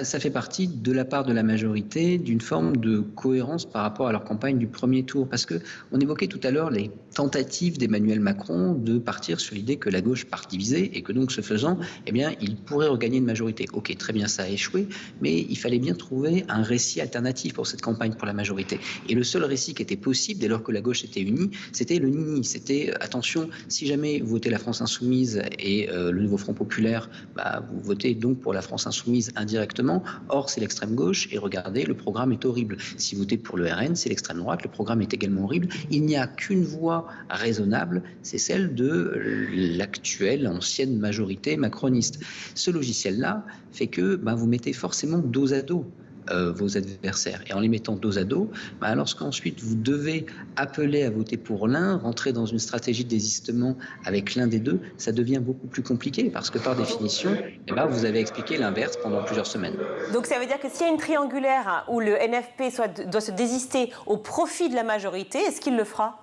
Ça fait partie, de la part de la majorité, d'une forme de cohérence par rapport à leur campagne du premier tour. Parce qu'on évoquait tout à l'heure les tentatives d'Emmanuel Macron de partir sur l'idée que la gauche part divisée et que donc, ce faisant, il pourrait regagner une majorité. Ok, très bien, ça a échoué, mais il fallait bien trouver un récit alternatif pour cette campagne pour la majorité. Et le seul récit qui était possible, dès lors que la gauche était unie, c'était le nini. C'était, attention, si jamais vous votez la France insoumise et le Nouveau Front populaire, vous votez donc pour la France insoumise indirectement. Or, c'est l'extrême gauche et regardez, le programme est horrible. Si vous votez pour le RN, c'est l'extrême droite, le programme est également horrible. Il n'y a qu'une voie raisonnable, c'est celle de l'actuelle ancienne majorité macroniste. Ce logiciel-là fait que vous mettez forcément dos à dos vos adversaires. Et en les mettant dos à dos, lorsqu'ensuite vous devez appeler à voter pour l'un, rentrer dans une stratégie de désistement avec l'un des deux, ça devient beaucoup plus compliqué parce que par définition, vous avez expliqué l'inverse pendant plusieurs semaines. Donc ça veut dire que s'il y a une triangulaire où le NFP doit se désister au profit de la majorité, est-ce qu'il le fera ?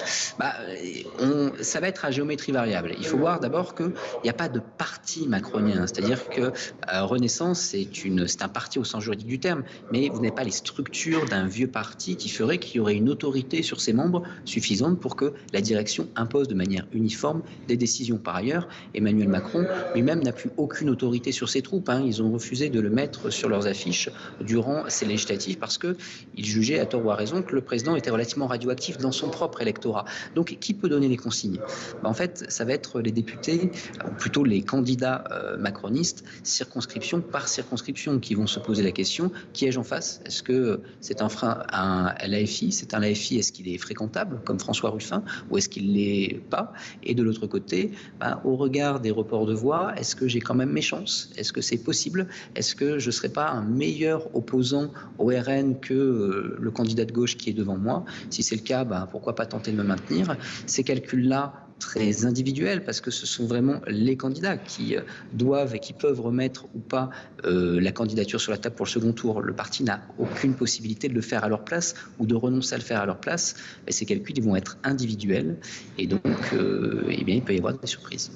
Ça va être à géométrie variable. Il faut voir d'abord qu'il n'y a pas de parti macronien, c'est-à-dire que Renaissance, c'est un parti au sens juridique du terme, mais vous n'avez pas les structures d'un vieux parti qui ferait qu'il y aurait une autorité sur ses membres suffisante pour que la direction impose de manière uniforme des décisions. Par ailleurs, Emmanuel Macron lui-même n'a plus aucune autorité sur ses troupes. Ils ont refusé de le mettre sur leurs affiches durant ces législatives parce qu'ils jugeaient, à tort ou à raison, que le président était relativement radioactif dans son propre électorat. Donc, qui peut donner les consignes ? En fait, ça va être les députés, ou plutôt les candidats macronistes, circonscription par circonscription, qui vont se poser la question, qui ai-je en face ? Est-ce que c'est un frein à un LAFI ? C'est un LAFI, est-ce qu'il est fréquentable, comme François Ruffin, ou est-ce qu'il ne l'est pas ? Et de l'autre côté, au regard des reports de voix, est-ce que j'ai quand même mes chances ? Est-ce que c'est possible ? Est-ce que je ne serai pas un meilleur opposant au RN que le candidat de gauche qui est devant moi ? Si c'est le cas, pourquoi pas tenter de me maintenir ? Ces calculs-là, très individuels, parce que ce sont vraiment les candidats qui doivent et qui peuvent remettre ou pas la candidature sur la table pour le second tour. Le parti n'a aucune possibilité de le faire à leur place ou de renoncer à le faire à leur place. Mais ces calculs, ils vont être individuels et donc il peut y avoir des surprises.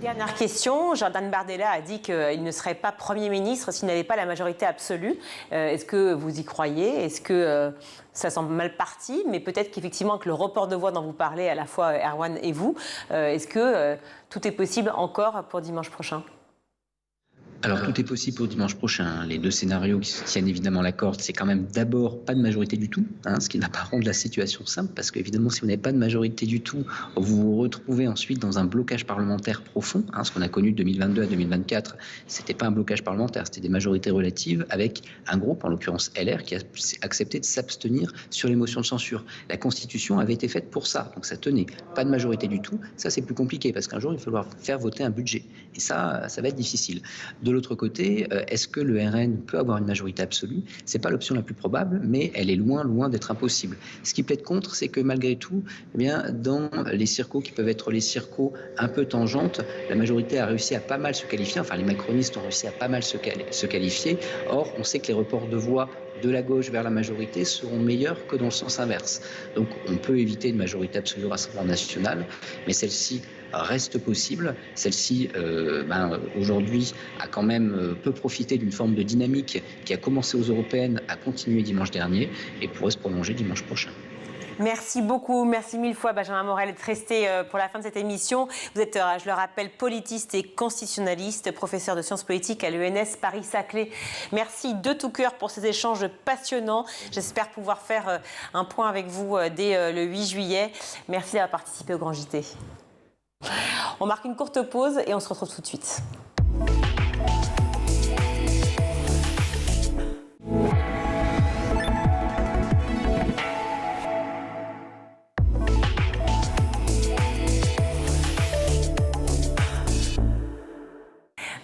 Dernière question, Jordan Bardella a dit qu'il ne serait pas Premier ministre s'il n'avait pas la majorité absolue. Est-ce que vous y croyez ? Est-ce que ça semble mal parti ? Mais peut-être qu'effectivement, que le report de voix dont vous parlez, à la fois Erwan et vous, est-ce que tout est possible encore pour dimanche prochain ? Alors, tout est possible pour dimanche prochain. Les deux scénarios qui se tiennent évidemment la corde, c'est quand même d'abord pas de majorité du tout, ce qui n'a pas rendu la situation simple, parce qu'évidemment, si vous n'avez pas de majorité du tout, vous vous retrouvez ensuite dans un blocage parlementaire profond. Ce qu'on a connu de 2022 à 2024, c'était pas un blocage parlementaire, c'était des majorités relatives avec un groupe, en l'occurrence LR, qui a accepté de s'abstenir sur les motions de censure. La Constitution avait été faite pour ça, donc ça tenait. Pas de majorité du tout, ça c'est plus compliqué, parce qu'un jour, il va falloir faire voter un budget. Et ça va être difficile. De l'autre côté, est-ce que le RN peut avoir une majorité absolue ? C'est pas l'option la plus probable, mais elle est loin d'être impossible. Ce qui plaide contre, c'est que malgré tout, dans les circos qui peuvent être les circos un peu tangentes, la majorité a réussi à pas mal se qualifier, enfin les macronistes ont réussi à pas mal se qualifier. Or, on sait que les reports de voix de la gauche vers la majorité seront meilleurs que dans le sens inverse. Donc on peut éviter une majorité absolue au Rassemblement national, mais celle-ci reste possible. Celle-ci, aujourd'hui, a quand même peu profité d'une forme de dynamique qui a commencé aux européennes, a continué dimanche dernier et pourrait se prolonger dimanche prochain. Merci beaucoup, merci mille fois Benjamin Morel d'être resté pour la fin de cette émission. Vous êtes, je le rappelle, politiste et constitutionnaliste, professeur de sciences politiques à l'ENS Paris-Saclay. Merci de tout cœur pour ces échanges passionnants. J'espère pouvoir faire un point avec vous dès le 8 juillet. Merci d'avoir participé au Grand JT. On marque une courte pause et on se retrouve tout de suite.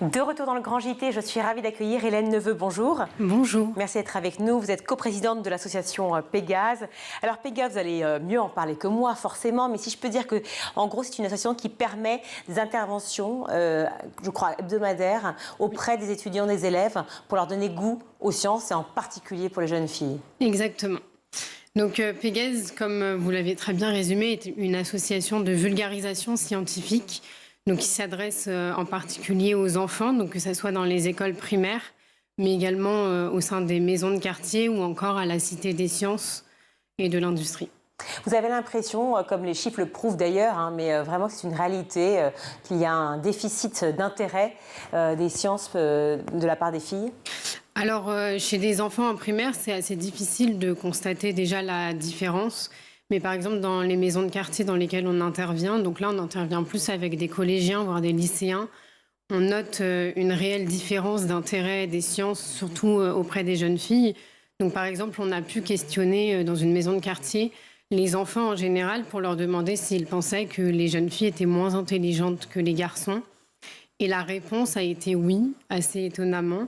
De retour dans le Grand JT, je suis ravie d'accueillir Hélène Neveu. Bonjour. Bonjour. Merci d'être avec nous. Vous êtes coprésidente de l'association Pégase. Alors Pégase, vous allez mieux en parler que moi forcément, mais si je peux dire que, en gros, c'est une association qui permet des interventions, je crois, hebdomadaires auprès des étudiants, des élèves, pour leur donner goût aux sciences et en particulier pour les jeunes filles. Exactement. Donc Pégase, comme vous l'avez très bien résumé, est une association de vulgarisation scientifique. Donc, qui s'adresse en particulier aux enfants, donc que ce soit dans les écoles primaires, mais également au sein des maisons de quartier ou encore à la Cité des sciences et de l'industrie. Vous avez l'impression, comme les chiffres le prouvent d'ailleurs, mais vraiment que c'est une réalité, qu'il y a un déficit d'intérêt des sciences de la part des filles ? Alors, chez des enfants en primaire, c'est assez difficile de constater déjà la différence. Mais par exemple, dans les maisons de quartier dans lesquelles on intervient, donc là, on intervient plus avec des collégiens, voire des lycéens, on note une réelle différence d'intérêt des sciences, surtout auprès des jeunes filles. Donc par exemple, on a pu questionner dans une maison de quartier les enfants en général pour leur demander s'ils pensaient que les jeunes filles étaient moins intelligentes que les garçons. Et la réponse a été oui, assez étonnamment.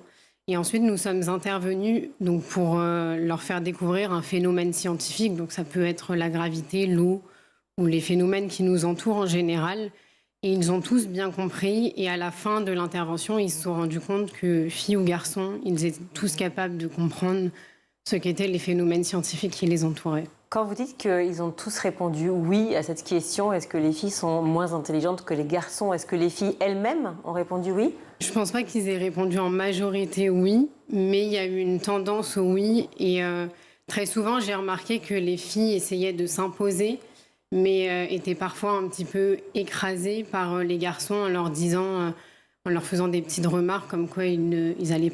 Et ensuite, nous sommes intervenus donc, pour leur faire découvrir un phénomène scientifique. Donc, ça peut être la gravité, l'eau ou les phénomènes qui nous entourent en général. Et ils ont tous bien compris. Et à la fin de l'intervention, ils se sont rendus compte que, filles ou garçons, ils étaient tous capables de comprendre ce qu'étaient les phénomènes scientifiques qui les entouraient. Quand vous dites qu'ils ont tous répondu oui à cette question, est-ce que les filles sont moins intelligentes que les garçons? Est-ce que les filles elles-mêmes ont répondu oui? Je ne pense pas qu'ils aient répondu en majorité oui, mais il y a eu une tendance au oui. Et très souvent, j'ai remarqué que les filles essayaient de s'imposer, mais étaient parfois un petit peu écrasées par les garçons en leur disant... en leur faisant des petites remarques comme quoi elles n'allaient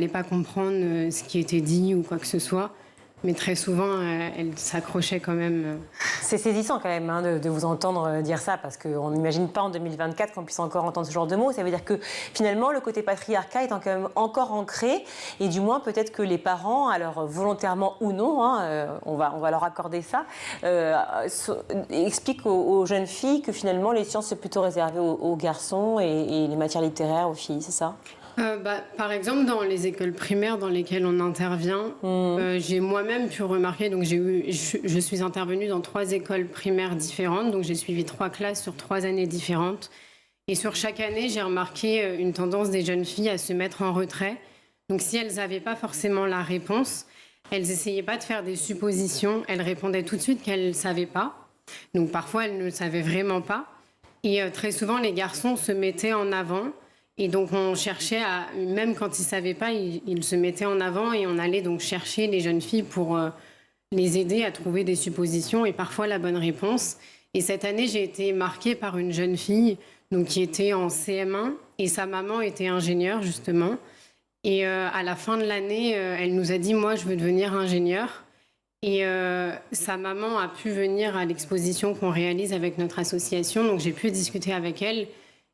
pas comprendre ce qui était dit ou quoi que ce soit. Mais très souvent, elles s'accrochaient quand même. C'est saisissant quand même de vous entendre dire ça, parce qu'on n'imagine pas en 2024 qu'on puisse encore entendre ce genre de mots. Ça veut dire que finalement, le côté patriarcat est quand même encore ancré, et du moins peut-être que les parents, alors volontairement ou non, on va leur accorder ça, expliquent aux jeunes filles que finalement les sciences c'est plutôt réservé aux garçons et les matières littéraires aux filles, c'est ça? Par exemple, dans les écoles primaires dans lesquelles on intervient, j'ai moi-même pu remarquer, donc je suis intervenue dans 3 écoles primaires différentes, donc j'ai suivi 3 classes sur 3 années différentes. Et sur chaque année, j'ai remarqué une tendance des jeunes filles à se mettre en retrait. Donc si elles n'avaient pas forcément la réponse, elles n'essayaient pas de faire des suppositions, elles répondaient tout de suite qu'elles ne savaient pas. Donc parfois, elles ne le savaient vraiment pas. Et très souvent, les garçons se mettaient en avant. Et donc on cherchait même quand ils ne savaient pas, ils se mettaient en avant et on allait donc chercher les jeunes filles pour les aider à trouver des suppositions et parfois la bonne réponse. Et cette année, j'ai été marquée par une jeune fille donc, qui était en CM1 et sa maman était ingénieure justement. Et à la fin de l'année, elle nous a dit « moi je veux devenir ingénieure ». Et sa maman a pu venir à l'exposition qu'on réalise avec notre association, donc j'ai pu discuter avec elle.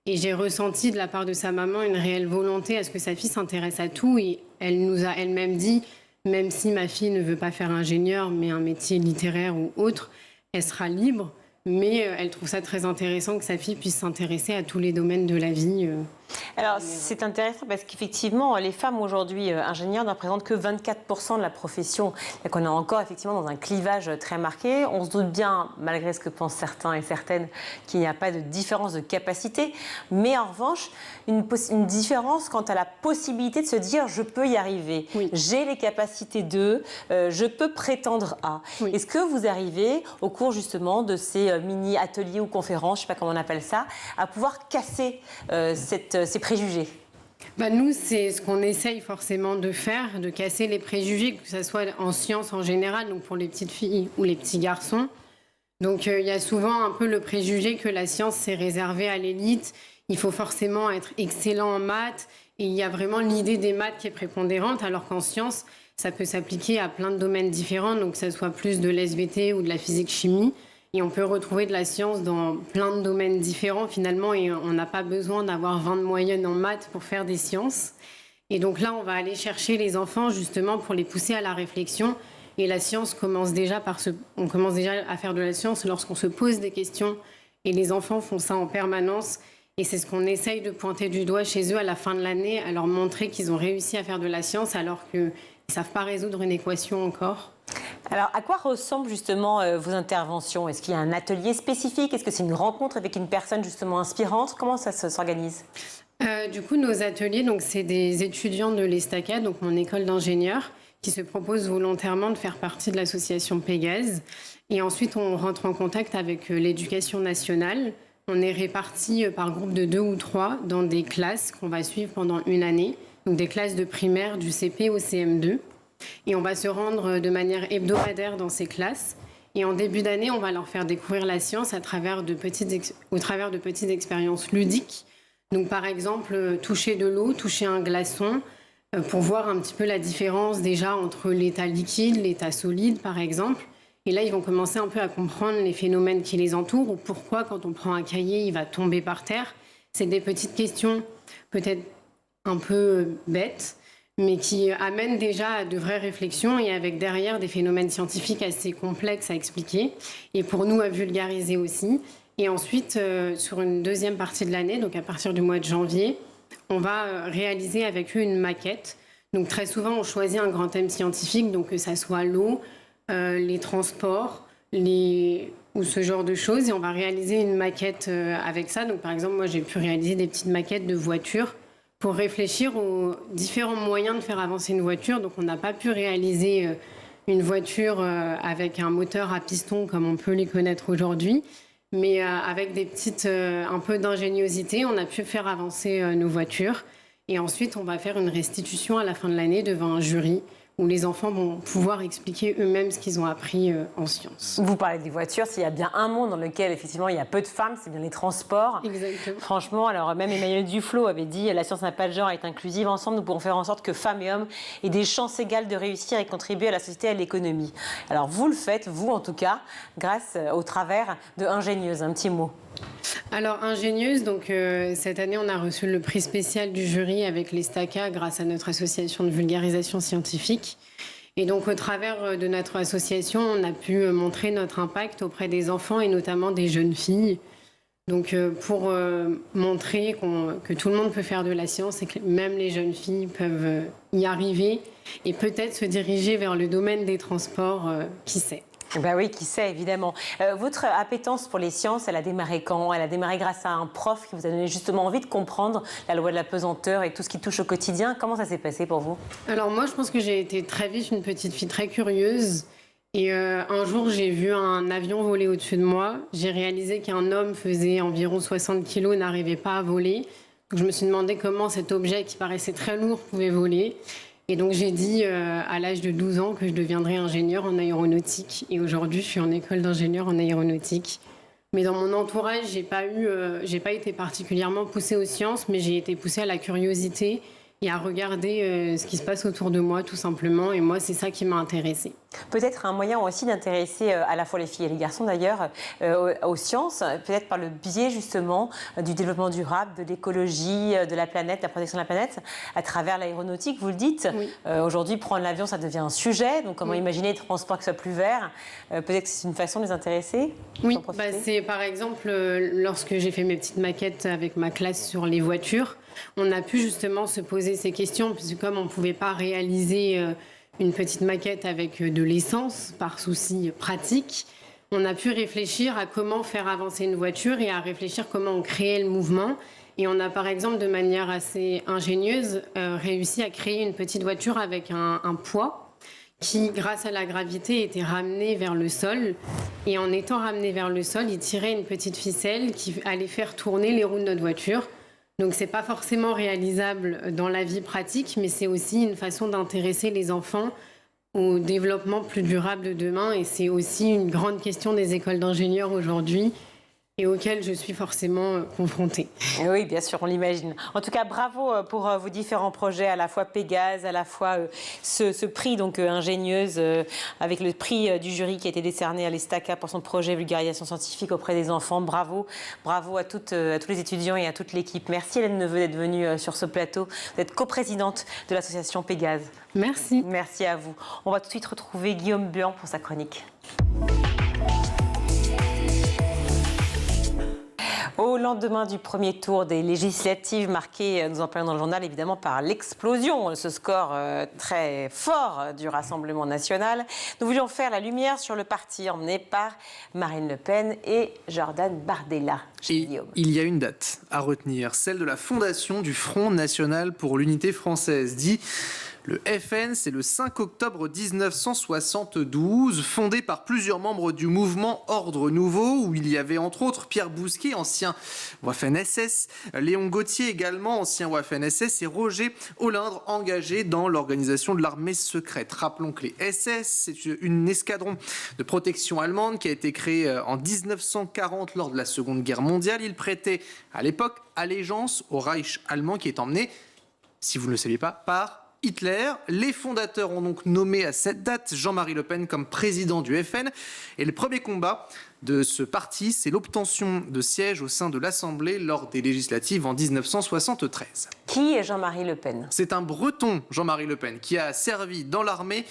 Et j'ai ressenti de la part de sa maman une réelle volonté à ce que sa fille s'intéresse à tout. Et elle nous a elle-même dit, même si ma fille ne veut pas faire ingénieur, mais un métier littéraire ou autre, elle sera libre. Mais elle trouve ça très intéressant que sa fille puisse s'intéresser à tous les domaines de la vie. Alors, c'est intéressant parce qu'effectivement, les femmes aujourd'hui ingénieures ne représentent que 24% de la profession. Donc, on est encore effectivement dans un clivage très marqué. On se doute bien, malgré ce que pensent certains et certaines, qu'il n'y a pas de différence de capacité. Mais en revanche, une différence quant à la possibilité de se dire « je peux y arriver oui. J'ai les capacités de, je peux prétendre à oui. ». Est-ce que vous arrivez, au cours justement de ces mini-ateliers ou conférences, je ne sais pas comment on appelle ça, à pouvoir casser ces préjugés? Nous, c'est ce qu'on essaye forcément de faire, de casser les préjugés, que ce soit en sciences en général, donc pour les petites filles ou les petits garçons. Donc il y a souvent un peu le préjugé que la science, c'est réservé à l'élite. Il faut forcément être excellent en maths. Et il y a vraiment l'idée des maths qui est prépondérante, alors qu'en sciences, ça peut s'appliquer à plein de domaines différents, donc que ce soit plus de l'SVT ou de la physique-chimie. Et on peut retrouver de la science dans plein de domaines différents finalement et on n'a pas besoin d'avoir 20 de moyenne en maths pour faire des sciences. Et donc là, on va aller chercher les enfants justement pour les pousser à la réflexion. Et la science commence déjà on commence déjà à faire de la science lorsqu'on se pose des questions. Et les enfants font ça en permanence. Et c'est ce qu'on essaye de pointer du doigt chez eux à la fin de l'année, à leur montrer qu'ils ont réussi à faire de la science alors qu'ils ne savent pas résoudre une équation encore. Alors, à quoi ressemblent justement vos interventions? Est-ce qu'il y a un atelier spécifique? Est-ce que c'est une rencontre avec une personne justement inspirante? Comment ça s'organise? Du coup, nos ateliers, c'est des étudiants de l'ESTACAD, donc mon école d'ingénieur, qui se proposent volontairement de faire partie de l'association Pégase. Et ensuite, on rentre en contact avec l'éducation nationale. On est répartis par groupe de 2 ou 3 dans des classes qu'on va suivre pendant une année, donc des classes de primaire du CP au CM2. Et on va se rendre de manière hebdomadaire dans ces classes. Et en début d'année, on va leur faire découvrir la science au travers de petites expériences ludiques. Donc par exemple, toucher de l'eau, toucher un glaçon, pour voir un petit peu la différence déjà entre l'état liquide, l'état solide par exemple. Et là, ils vont commencer un peu à comprendre les phénomènes qui les entourent ou pourquoi quand on prend un cahier, il va tomber par terre. C'est des petites questions peut-être un peu bêtes, mais qui amènent déjà à de vraies réflexions et avec derrière des phénomènes scientifiques assez complexes à expliquer et pour nous à vulgariser aussi. Et ensuite, sur une deuxième partie de l'année, donc à partir du mois de janvier, on va réaliser avec eux une maquette. Donc très souvent, on choisit un grand thème scientifique, donc que ça soit l'eau, les transports, ou ce genre de choses. Et on va réaliser une maquette avec ça. Donc par exemple, moi j'ai pu réaliser des petites maquettes de voitures pour réfléchir aux différents moyens de faire avancer une voiture. Donc on n'a pas pu réaliser une voiture avec un moteur à piston comme on peut les connaître aujourd'hui. Mais avec des petites, un peu d'ingéniosité, on a pu faire avancer nos voitures. Et ensuite, on va faire une restitution à la fin de l'année devant un jury où les enfants vont pouvoir expliquer eux-mêmes ce qu'ils ont appris en sciences. Vous parlez des voitures, s'il y a bien un monde dans lequel effectivement il y a peu de femmes, c'est bien les transports. Exactement. Franchement, alors même Emmanuel Duflot avait dit « La science n'a pas de genre, elle est inclusive. Ensemble, nous pourrons faire en sorte que femmes et hommes aient des chances égales de réussir et contribuer à la société et à l'économie. » Alors vous le faites, vous en tout cas, grâce au travers de Ingénieuse. Un petit mot. Alors, Ingénieuse, donc, cette année, on a reçu le prix spécial du jury avec les STACA grâce à notre association de vulgarisation scientifique. Et donc, au travers de notre association, on a pu montrer notre impact auprès des enfants et notamment des jeunes filles. Donc, pour montrer que tout le monde peut faire de la science et que même les jeunes filles peuvent y arriver et peut-être se diriger vers le domaine des transports, qui sait. Ben oui, qui sait, évidemment. Votre appétence pour les sciences, elle a démarré quand? Elle a démarré grâce à un prof qui vous a donné justement envie de comprendre la loi de la pesanteur et tout ce qui touche au quotidien. Comment ça s'est passé pour vous? Alors moi, je pense que j'ai été très vite une petite fille très curieuse. Et un jour, j'ai vu un avion voler au-dessus de moi. J'ai réalisé qu'un homme faisait environ 60 kilos et n'arrivait pas à voler. Donc je me suis demandé comment cet objet qui paraissait très lourd pouvait voler. Et donc j'ai dit à l'âge de 12 ans que je deviendrais ingénieure en aéronautique. Et aujourd'hui, je suis en école d'ingénieur en aéronautique. Mais dans mon entourage, j'ai pas été particulièrement poussée aux sciences, mais j'ai été poussée à la curiosité et à regarder ce qui se passe autour de moi, tout simplement. Et moi, c'est ça qui m'a intéressée. Peut-être un moyen aussi d'intéresser à la fois les filles et les garçons d'ailleurs aux sciences, peut-être par le biais justement du développement durable, de l'écologie, de la planète, de la protection de la planète, à travers l'aéronautique, vous le dites. Oui. Aujourd'hui, prendre l'avion, ça devient un sujet. Donc comment imaginer des transports qui soient plus verts? Peut-être que c'est une façon de les intéresser. Oui, c'est par exemple lorsque j'ai fait mes petites maquettes avec ma classe sur les voitures, on a pu justement se poser ces questions, puisque comme on ne pouvait pas réaliser une petite maquette avec de l'essence, par souci pratique, on a pu réfléchir à comment faire avancer une voiture et à réfléchir comment on créait le mouvement. Et on a par exemple, de manière assez ingénieuse, réussi à créer une petite voiture avec un poids qui, grâce à la gravité, était ramené vers le sol. Et en étant ramené vers le sol, il tirait une petite ficelle qui allait faire tourner les roues de notre voiture. Donc, ce n'est pas forcément réalisable dans la vie pratique, mais c'est aussi une façon d'intéresser les enfants au développement plus durable de demain. Et c'est aussi une grande question des écoles d'ingénieurs aujourd'hui et auxquelles je suis forcément confrontée. Oui, bien sûr, on l'imagine. En tout cas, bravo pour vos différents projets, à la fois Pégase, à la fois ce prix donc Ingénieuse, avec le prix du jury qui a été décerné à l'Estaca pour son projet vulgarisation scientifique auprès des enfants. Bravo, bravo à tous les étudiants et à toute l'équipe. Merci Hélène Neveu d'être venue sur ce plateau. Vous êtes coprésidente de l'association Pégase. Merci. Merci à vous. On va tout de suite retrouver Guillaume Blanc pour sa chronique. Au lendemain du premier tour des législatives marqué, nous en parlons dans le journal, évidemment par l'explosion, ce score très fort du Rassemblement national, nous voulions faire la lumière sur le parti emmené par Marine Le Pen et Jordan Bardella. Il y a une date à retenir, celle de la fondation du Front National pour l'Unité Française, dit le FN, c'est le 5 octobre 1972, fondé par plusieurs membres du mouvement Ordre Nouveau, où il y avait entre autres Pierre Bousquet, ancien Waffen-SS, Léon Gauthier également, ancien Waffen-SS, et Roger Olindre, engagé dans l'organisation de l'armée secrète. Rappelons que les SS, c'est une escadron de protection allemande qui a été créée en 1940 lors de la Seconde Guerre mondiale. Il prêtait à l'époque allégeance au Reich allemand qui est emmené, si vous ne le saviez pas, par Hitler. Les fondateurs ont donc nommé à cette date Jean-Marie Le Pen comme président du FN. Et le premier combat de ce parti, c'est l'obtention de sièges au sein de l'Assemblée lors des législatives en 1973. Qui est Jean-Marie Le Pen? C'est un Breton, Jean-Marie Le Pen, qui a servi dans l'armée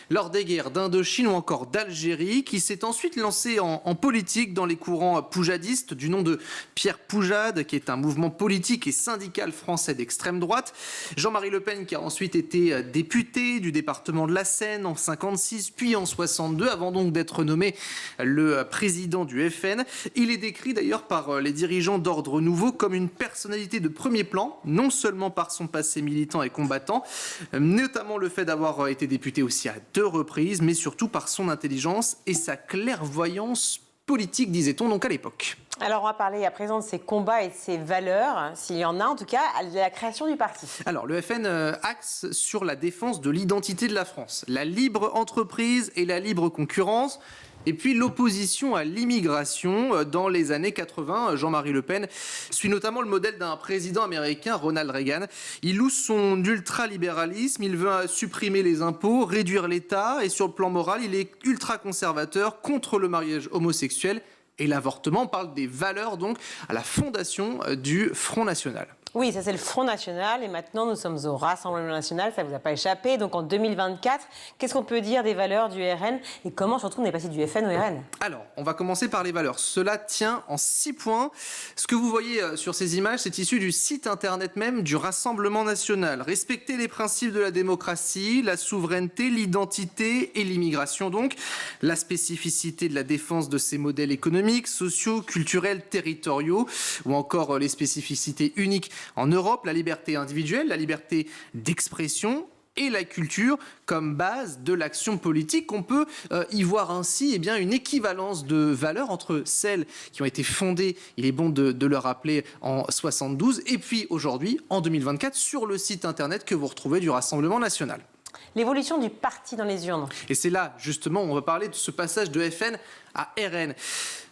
lors des guerres d'Indochine ou encore d'Algérie, qui s'est ensuite lancé en politique dans les courants poujadistes du nom de Pierre Poujade, qui est un mouvement politique et syndical français d'extrême droite. Jean-Marie Le Pen qui a ensuite été député du département de la Seine en 1956, puis en 1962, avant donc d'être nommé le président président du FN. Il est décrit d'ailleurs par les dirigeants d'Ordre Nouveau comme une personnalité de premier plan, non seulement par son passé militant et combattant, notamment le fait d'avoir été député aussi à 2 reprises, mais surtout par son intelligence et sa clairvoyance politique, disait-on donc à l'époque. Alors on va parler à présent de ses combats et de ses valeurs, s'il y en a en tout cas, à la création du parti. Alors le FN axe sur la défense de l'identité de la France, la libre entreprise et la libre concurrence. Et puis l'opposition à l'immigration. Dans les années 80, Jean-Marie Le Pen suit notamment le modèle d'un président américain, Ronald Reagan. Il loue son ultralibéralisme, il veut supprimer les impôts, réduire l'État, et sur le plan moral, il est ultra-conservateur, contre le mariage homosexuel et l'avortement. On parle des valeurs donc à la fondation du Front National. Oui, ça c'est le Front National et maintenant nous sommes au Rassemblement National, ça ne vous a pas échappé. Donc en 2024, qu'est-ce qu'on peut dire des valeurs du RN et comment surtout on est passé du FN au RN? Alors, on va commencer par les valeurs. Cela tient en 6 points. Ce que vous voyez sur ces images, c'est issu du site internet même du Rassemblement National. Respecter les principes de la démocratie, la souveraineté, l'identité et l'immigration donc. La spécificité de la défense de ces modèles économiques, sociaux, culturels, territoriaux ou encore les spécificités uniques en Europe, la liberté individuelle, la liberté d'expression et la culture comme base de l'action politique. On peut y voir ainsi une équivalence de valeurs entre celles qui ont été fondées, il est bon de le rappeler, en 72 et puis aujourd'hui, en 2024, sur le site internet que vous retrouvez du Rassemblement National. L'évolution du parti dans les urnes. Et c'est là, justement, on va parler de ce passage de FN à RN.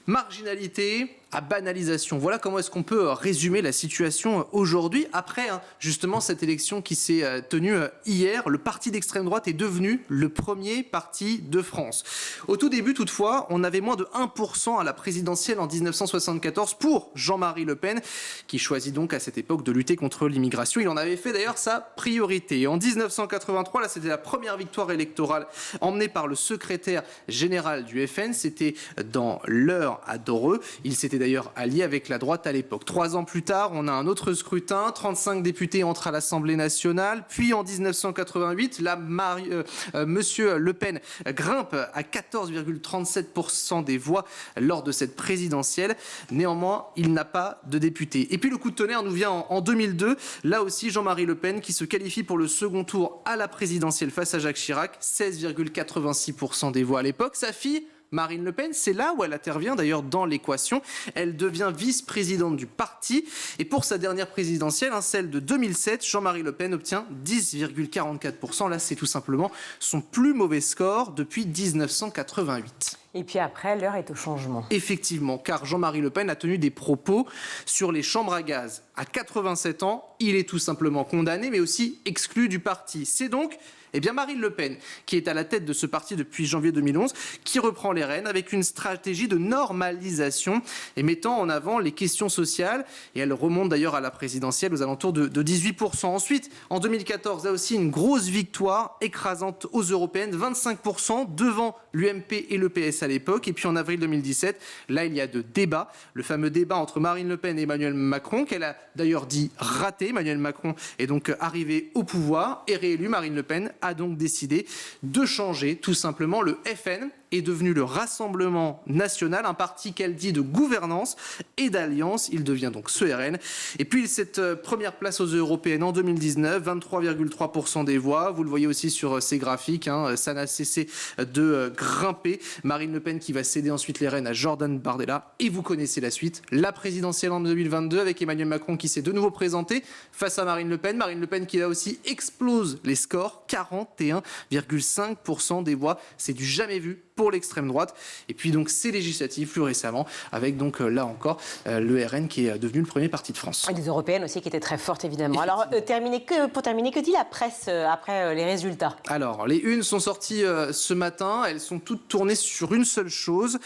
Marginalité à banalisation. Voilà comment est-ce qu'on peut résumer la situation aujourd'hui. Après justement cette élection qui s'est tenue hier, le parti d'extrême droite est devenu le premier parti de France. Au tout début toutefois, on avait moins de 1% à la présidentielle en 1974 pour Jean-Marie Le Pen, qui choisit donc à cette époque de lutter contre l'immigration. Il en avait fait d'ailleurs sa priorité. Et en 1983, là c'était la première victoire électorale emmenée par le secrétaire général du FN. C'était dans l'Eure à Dreux. Il s'était d'ailleurs allié avec la droite à l'époque. 3 ans plus tard, on a un autre scrutin. 35 députés entrent à l'Assemblée nationale. Puis en 1988, là, Monsieur Le Pen grimpe à 14,37% des voix lors de cette présidentielle. Néanmoins, il n'a pas de député. Et puis le coup de tonnerre nous vient en 2002. Là aussi, Jean-Marie Le Pen qui se qualifie pour le second tour à la présidentielle face à Jacques Chirac. 16,86% des voix à l'époque. Sa fille, Marine Le Pen, c'est là où elle intervient d'ailleurs dans l'équation. Elle devient vice-présidente du parti. Et pour sa dernière présidentielle, celle de 2007, Jean-Marie Le Pen obtient 10,44%. Là, c'est tout simplement son plus mauvais score depuis 1988. Et puis après, l'heure est au changement. Effectivement, car Jean-Marie Le Pen a tenu des propos sur les chambres à gaz. À 87 ans, il est tout simplement condamné, mais aussi exclu du parti. C'est donc Marine Le Pen, qui est à la tête de ce parti depuis janvier 2011, qui reprend les rênes avec une stratégie de normalisation et mettant en avant les questions sociales. Et elle remonte d'ailleurs à la présidentielle aux alentours de 18%. Ensuite, en 2014, là aussi une grosse victoire écrasante aux européennes, 25% devant l'UMP et le PS à l'époque. Et puis en avril 2017, là il y a de débats, le fameux débat entre Marine Le Pen et Emmanuel Macron, qu'elle a d'ailleurs dit raté. Emmanuel Macron est donc arrivé au pouvoir et réélu. Marine Le Pen a donc décidé de changer tout simplement. Le FN est devenu le Rassemblement National, un parti qu'elle dit de gouvernance et d'alliance. Il devient donc ce RN. Et puis cette première place aux européennes en 2019, 23,3% des voix. Vous le voyez aussi sur ces graphiques, ça n'a cessé de grimper. Marine Le Pen qui va céder ensuite les rênes à Jordan Bardella. Et vous connaissez la suite, la présidentielle en 2022 avec Emmanuel Macron qui s'est de nouveau présenté face à Marine Le Pen. Marine Le Pen qui là aussi explose les scores, 41,5% des voix. C'est du jamais vu pour l'extrême droite. Et puis donc ces législatives plus récemment avec donc là encore le RN qui est devenu le premier parti de France. Et des européennes aussi qui étaient très fortes évidemment. Alors pour terminer, que dit la presse après les résultats? Alors les unes sont sorties ce matin, elles sont toutes tournées sur une seule chose.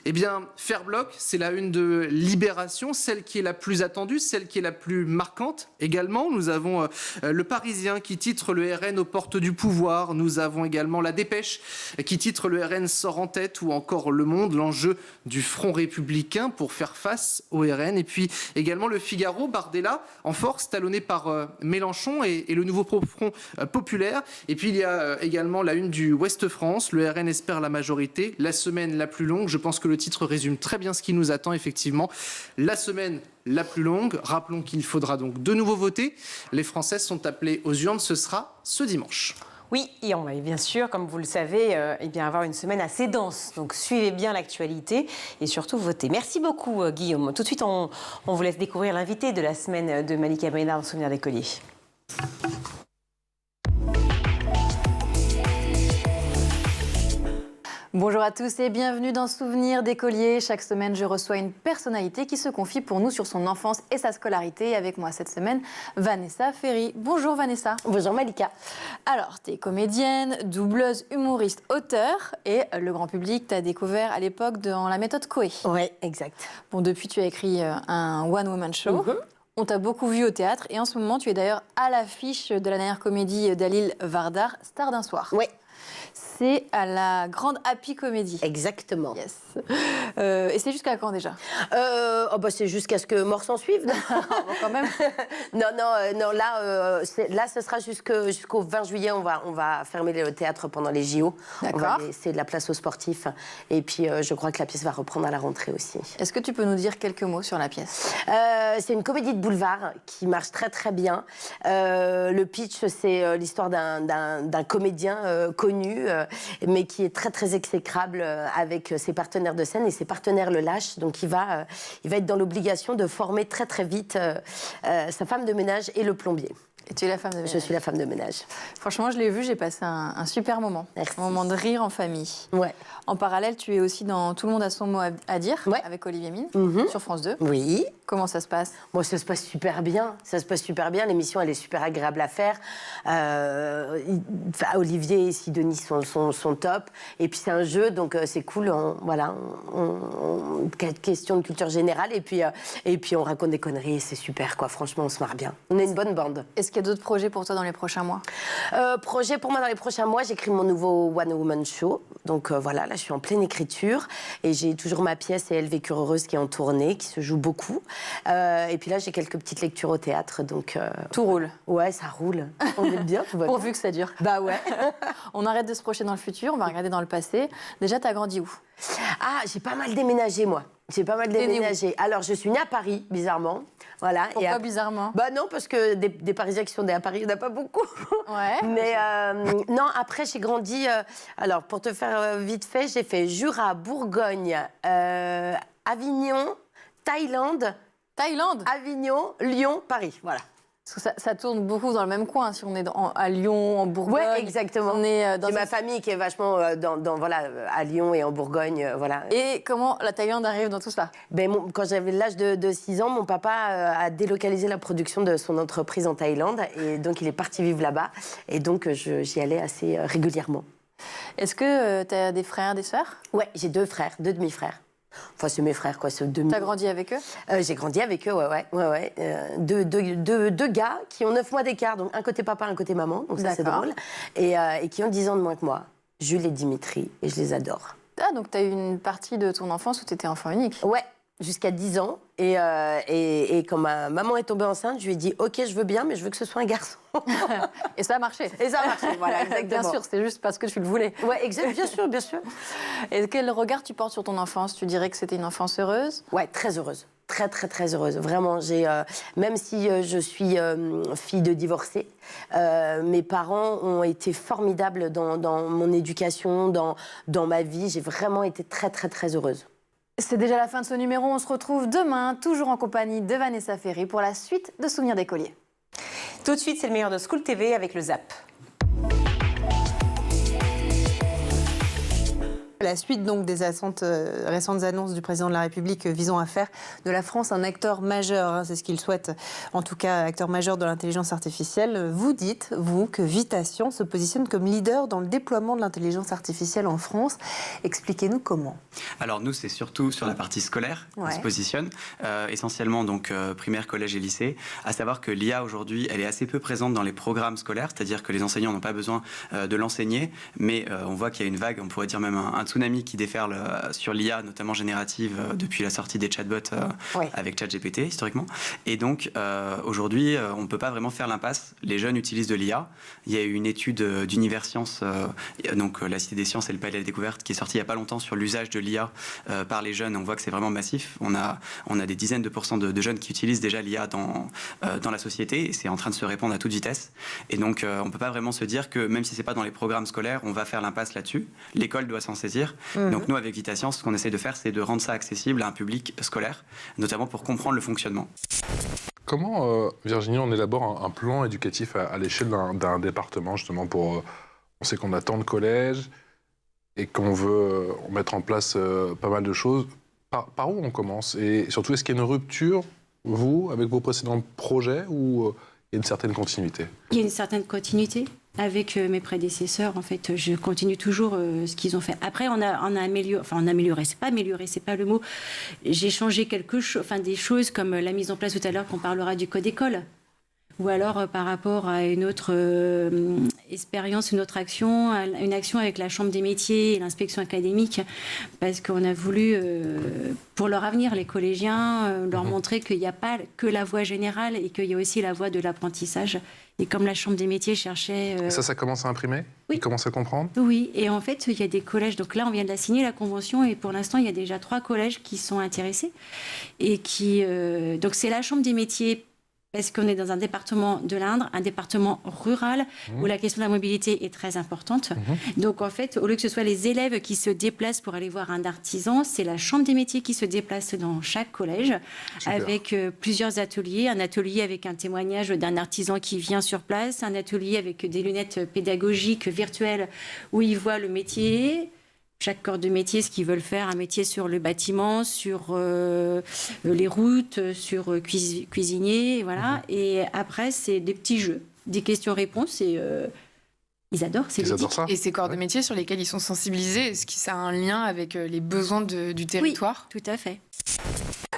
Eh bien, faire bloc, c'est la une de Libération, celle qui est la plus attendue, celle qui est la plus marquante également. Nous avons Le Parisien qui titre le RN aux portes du pouvoir. Nous avons également La Dépêche qui titre le RN sort en tête, ou encore Le Monde, l'enjeu du front républicain pour faire face au RN. Et puis également Le Figaro, Bardella en force, talonné par Mélenchon et le nouveau front populaire. Et puis il y a également la une du Ouest France, le RN espère la majorité, la semaine la plus longue. Je pense que le le titre résume très bien ce qui nous attend, effectivement. La semaine la plus longue. Rappelons qu'il faudra donc de nouveau voter. Les Françaises sont appelées aux urnes. Ce sera ce dimanche. Oui, et on va bien sûr, comme vous le savez, avoir une semaine assez dense. Donc suivez bien l'actualité et surtout votez. Merci beaucoup, Guillaume. Tout de suite, on vous laisse découvrir l'invité de la semaine de Malika Maynard dans Souvenir d'écolier. Bonjour à tous et bienvenue dans Souvenir d'écolier. Chaque semaine, je reçois une personnalité qui se confie pour nous sur son enfance et sa scolarité. Avec moi cette semaine, Vanessa Ferry. Bonjour Vanessa. Bonjour Malika. Alors, tu es comédienne, doubleuse, humoriste, auteure et le grand public t'a découvert à l'époque dans la méthode Coé. Oui, exact. Bon, depuis, tu as écrit un one-woman show. On t'a beaucoup vu au théâtre et en ce moment, tu es d'ailleurs à l'affiche de la dernière comédie d'Halil Vardar, Star d'un soir. Oui. C'est à la Grande Happy Comedy. Exactement. Yes. Et c'est jusqu'à quand déjà? C'est jusqu'à ce que mort s'en suive. Quand même. Non, là, ce sera jusqu'au 20 juillet. On va fermer le théâtre pendant les JO. D'accord. On va laisser de la place aux sportifs. Et puis, je crois que la pièce va reprendre à la rentrée aussi. Est-ce que tu peux nous dire quelques mots sur la pièce? C'est une comédie de boulevard qui marche très très bien. Le pitch, c'est l'histoire d'un comédien connu, mais qui est très très exécrable avec ses partenaires de scène, et ses partenaires le lâchent, donc il va être dans l'obligation de former très très vite sa femme de ménage et le plombier. Et tu es la femme de ménage? Je suis la femme de ménage. Franchement, je l'ai vu, j'ai passé un super moment. Merci. Un moment de rire en famille. Ouais. En parallèle, tu es aussi dans Tout le monde a son mot à dire, ouais, avec Olivier Mine, sur France 2. Oui. Comment ça se passe? Bon, ça se passe super bien. Ça se passe super bien. L'émission, elle est super agréable à faire. Olivier et Sidonie sont top. Et puis, c'est un jeu, donc c'est cool. Question de culture générale. Et puis, on raconte des conneries. C'est super, quoi. Franchement, on se marre bien. On est une bonne bande. Est-ce qu'il y a d'autres projets pour toi dans les prochains mois? Projet pour moi dans les prochains mois, j'écris mon nouveau One Woman Show. Donc là, je suis en pleine écriture. Et j'ai toujours ma pièce Et elle vécure heureuse qui est en tournée, qui se joue beaucoup. Et puis là, j'ai quelques petites lectures au théâtre, donc... Tout roule. Ouais, ça roule. On est bien, tout va bien. Pourvu que ça dure. Bah ouais. On arrête de se projeter dans le futur, on va regarder dans le passé. Déjà, t'as grandi où? Ah, j'ai pas mal déménagé, moi. J'ai pas mal déménagé. Alors, je suis née à Paris, bizarrement. Voilà. Pourquoi bizarrement? Bah non, parce que des Parisiens qui sont nés à Paris, il n'y en a pas beaucoup. Ouais. Mais non, après, j'ai grandi... alors, pour te faire vite fait, j'ai fait Jura, Bourgogne, Avignon, Thaïlande, Avignon, Lyon, Paris, voilà. Parce que ça tourne beaucoup dans le même coin, si on est à Lyon, en Bourgogne. Ouais, exactement. On est dans ma famille qui est vachement à Lyon et en Bourgogne, voilà. Et comment la Thaïlande arrive dans tout ça? Quand j'avais l'âge de 6 ans, mon papa a délocalisé la production de son entreprise en Thaïlande, et donc il est parti vivre là-bas, et donc j'y allais assez régulièrement. Est-ce que tu as des frères, des sœurs? Ouais, j'ai 2 frères, 2 demi-frères. Enfin, c'est mes frères, quoi. T'as grandi avec eux? J'ai grandi avec eux, ouais. Deux gars qui ont 9 mois d'écart, donc un côté papa, un côté maman, donc ça c'est drôle, et qui ont 10 ans de moins que moi. Jules et Dimitri, et je les adore. Ah, donc t'as eu une partie de ton enfance où t'étais enfant unique? Ouais, jusqu'à 10 ans. Et quand ma maman est tombée enceinte, je lui ai dit « Ok, je veux bien, mais je veux que ce soit un garçon. » Et ça a marché. Et ça a marché, voilà, exactement. Bien sûr, c'est juste parce que tu le voulais. Ouais, bien sûr, bien sûr. Et quel regard tu portes sur ton enfance? Tu dirais que c'était une enfance heureuse? Ouais, très heureuse. Très, très, très heureuse. Vraiment, même si je suis fille de divorcée, mes parents ont été formidables dans mon éducation, dans ma vie. J'ai vraiment été très, très, très heureuse. C'est déjà la fin de ce numéro. On se retrouve demain, toujours en compagnie de Vanessa Ferry pour la suite de Souvenirs d'écolier. Tout de suite, c'est le meilleur de School TV avec le Zap. La suite donc des récentes annonces du président de la République visant à faire de la France un acteur majeur, c'est ce qu'il souhaite, en tout cas acteur majeur de l'intelligence artificielle. Vous dites, vous, que Vitation se positionne comme leader dans le déploiement de l'intelligence artificielle en France. Expliquez-nous comment. Alors nous, c'est surtout sur la partie scolaire qu'on se positionne, essentiellement donc primaire, collège et lycée. À savoir que l'IA aujourd'hui, elle est assez peu présente dans les programmes scolaires, c'est-à-dire que les enseignants n'ont pas besoin de l'enseigner, mais on voit qu'il y a une vague, on pourrait dire même un tsunami qui déferle sur l'IA, notamment générative, depuis la sortie des chatbots avec ChatGPT, historiquement. Et donc, aujourd'hui, on ne peut pas vraiment faire l'impasse. Les jeunes utilisent de l'IA. Il y a eu une étude d'Universcience, donc la Cité des Sciences et le Palais de la Découverte, qui est sortie il n'y a pas longtemps sur l'usage de l'IA par les jeunes. On voit que c'est vraiment massif. On a des dizaines de pourcents de jeunes qui utilisent déjà l'IA dans la société, et c'est en train de se répandre à toute vitesse. Et donc, on ne peut pas vraiment se dire que, même si ce n'est pas dans les programmes scolaires, on va faire l'impasse là-dessus. L'école doit s'en saisir. Donc, nous, avec VitaScience, ce qu'on essaie de faire, c'est de rendre ça accessible à un public scolaire, notamment pour comprendre le fonctionnement. Comment, Virginie, on élabore un plan éducatif à l'échelle d'un département, justement, pour... on sait qu'on a tant de collèges et qu'on veut mettre en place pas mal de choses. Par où on commence? Et surtout, est-ce qu'il y a une rupture, vous, avec vos précédents projets, ou il y a une certaine continuité? Il y a une certaine continuité. Avec mes prédécesseurs, en fait, je continue toujours ce qu'ils ont fait. Après, on a amélioré, c'est pas le mot. J'ai changé des choses comme la mise en place tout à l'heure, qu'on parlera du code école. Ou alors par rapport à une autre expérience, une autre action, une action avec la Chambre des métiers et l'inspection académique, parce qu'on a voulu, pour leur avenir, les collégiens, leur montrer qu'il n'y a pas que la voie générale et qu'il y a aussi la voie de l'apprentissage. Et comme la Chambre des métiers cherchait... Ça commence à imprimer? Oui. Ils commencent à comprendre? Oui, et en fait, il y a des collèges. Donc là, on vient de la signer, la convention, et pour l'instant, il y a déjà 3 collèges qui sont intéressés. Et qui... donc c'est la Chambre des métiers, parce qu'on est dans un département de l'Indre, un département rural, où la question de la mobilité est très importante. Donc en fait, au lieu que ce soit les élèves qui se déplacent pour aller voir un artisan, c'est la Chambre des métiers qui se déplace dans chaque collège, avec plusieurs ateliers. Un atelier avec un témoignage d'un artisan qui vient sur place, un atelier avec des lunettes pédagogiques virtuelles où il voit le métier. Chaque corps de métier, ce qu'ils veulent faire, un métier sur le bâtiment, sur les routes, sur cuisinier, voilà. Et après, c'est des petits jeux, des questions-réponses, et ils adorent, c'est ludique. Ça. Et ces corps de métier sur lesquels ils sont sensibilisés, est-ce que ça a un lien avec les besoins du territoire? Oui, tout à fait.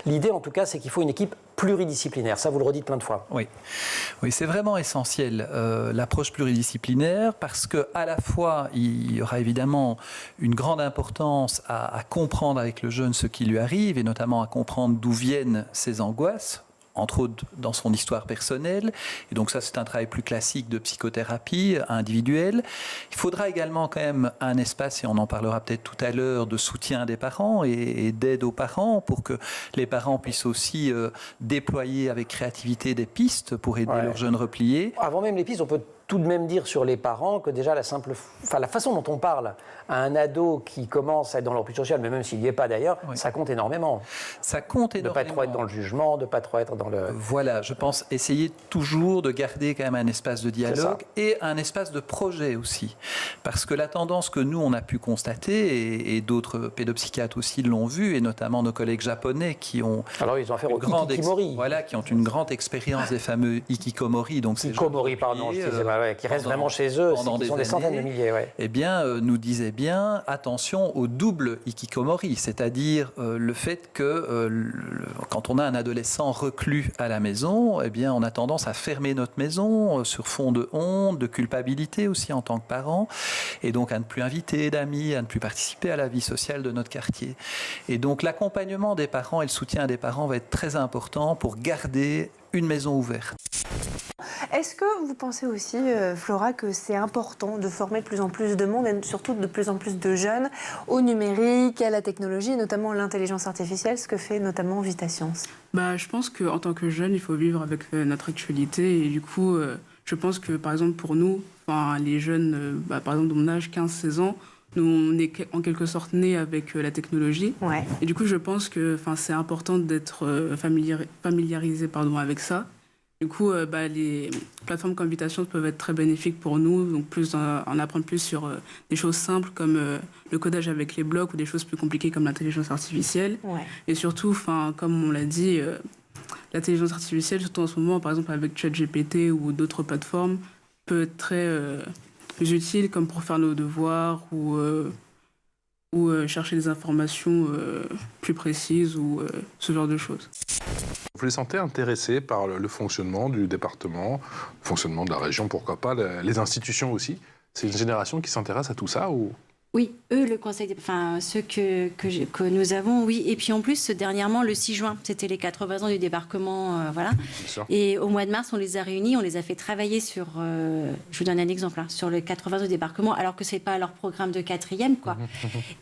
L'idée, en tout cas, c'est qu'il faut une équipe pluridisciplinaire. Ça, vous le redites plein de fois. Oui, c'est vraiment essentiel, l'approche pluridisciplinaire, parce qu'à la fois, il y aura évidemment une grande importance à comprendre avec le jeune ce qui lui arrive, et notamment à comprendre d'où viennent ses angoisses, entre autres dans son histoire personnelle. Et donc ça, c'est un travail plus classique de psychothérapie individuelle. Il faudra également quand même un espace, et on en parlera peut-être tout à l'heure, de soutien des parents et d'aide aux parents, pour que les parents puissent aussi déployer avec créativité des pistes pour aider leurs jeunes repliés. Avant même les pistes, on peut tout de même dire sur les parents que déjà la façon dont on parle à un ado qui commence à être dans leur plus social, mais même s'il n'y est pas d'ailleurs, ça compte énormément. Ça compte énormément. De ne pas trop être dans le jugement, de ne pas trop être dans le... Voilà, je pense essayer toujours de garder quand même un espace de dialogue et un espace de projet aussi. Parce que la tendance que nous, on a pu constater, et d'autres pédopsychiatres aussi l'ont vu, et notamment nos collègues japonais qui ont... Alors ils ont affaire au hikikomori. Voilà, qui ont une grande expérience des fameux hikikomori. Donc hikikomori, pardon, qui restent vraiment chez eux, qui sont des centaines de milliers. Eh bien, nous disait bien, attention au double hikikomori, c'est-à-dire le fait que quand on a un adolescent reclus à la maison, eh bien, on a tendance à fermer notre maison sur fond de honte, de culpabilité aussi en tant que parent, et donc à ne plus inviter d'amis, à ne plus participer à la vie sociale de notre quartier. Et donc l'accompagnement des parents et le soutien des parents va être très important pour garder une maison ouverte. Est-ce que vous pensez aussi, Flora, que c'est important de former de plus en plus de monde et surtout de plus en plus de jeunes au numérique, à la technologie, et notamment l'intelligence artificielle, ce que fait notamment VitaScience? Je pense qu'en tant que jeune, il faut vivre avec notre actualité. Et du coup, je pense que, par exemple, pour nous, les jeunes, par exemple, de mon âge, 15-16 ans, nous, on est en quelque sorte nés avec la technologie. Et du coup, je pense que c'est important d'être familiarisé avec ça. Du coup, les plateformes comme VitaScience peuvent être très bénéfiques pour nous, donc en apprendre plus sur des choses simples comme le codage avec les blocs, ou des choses plus compliquées comme l'intelligence artificielle. Et surtout, comme on l'a dit, l'intelligence artificielle, surtout en ce moment, par exemple avec ChatGPT ou d'autres plateformes, peut être très utile, comme pour faire nos devoirs ou chercher des informations plus précises ou ce genre de choses. Vous les sentez intéressés par le fonctionnement du département, le fonctionnement de la région, pourquoi pas, les institutions aussi? C'est une génération qui s'intéresse à tout ça ou Oui, eux, le conseil, ceux que nous avons, oui. Et puis en plus, dernièrement, le 6 juin, c'était les 80 ans du débarquement, voilà. Et au mois de mars, on les a réunis, on les a fait travailler sur, je vous donne un exemple, sur les 80 ans du débarquement, alors que c'est pas leur programme de 4e, quoi.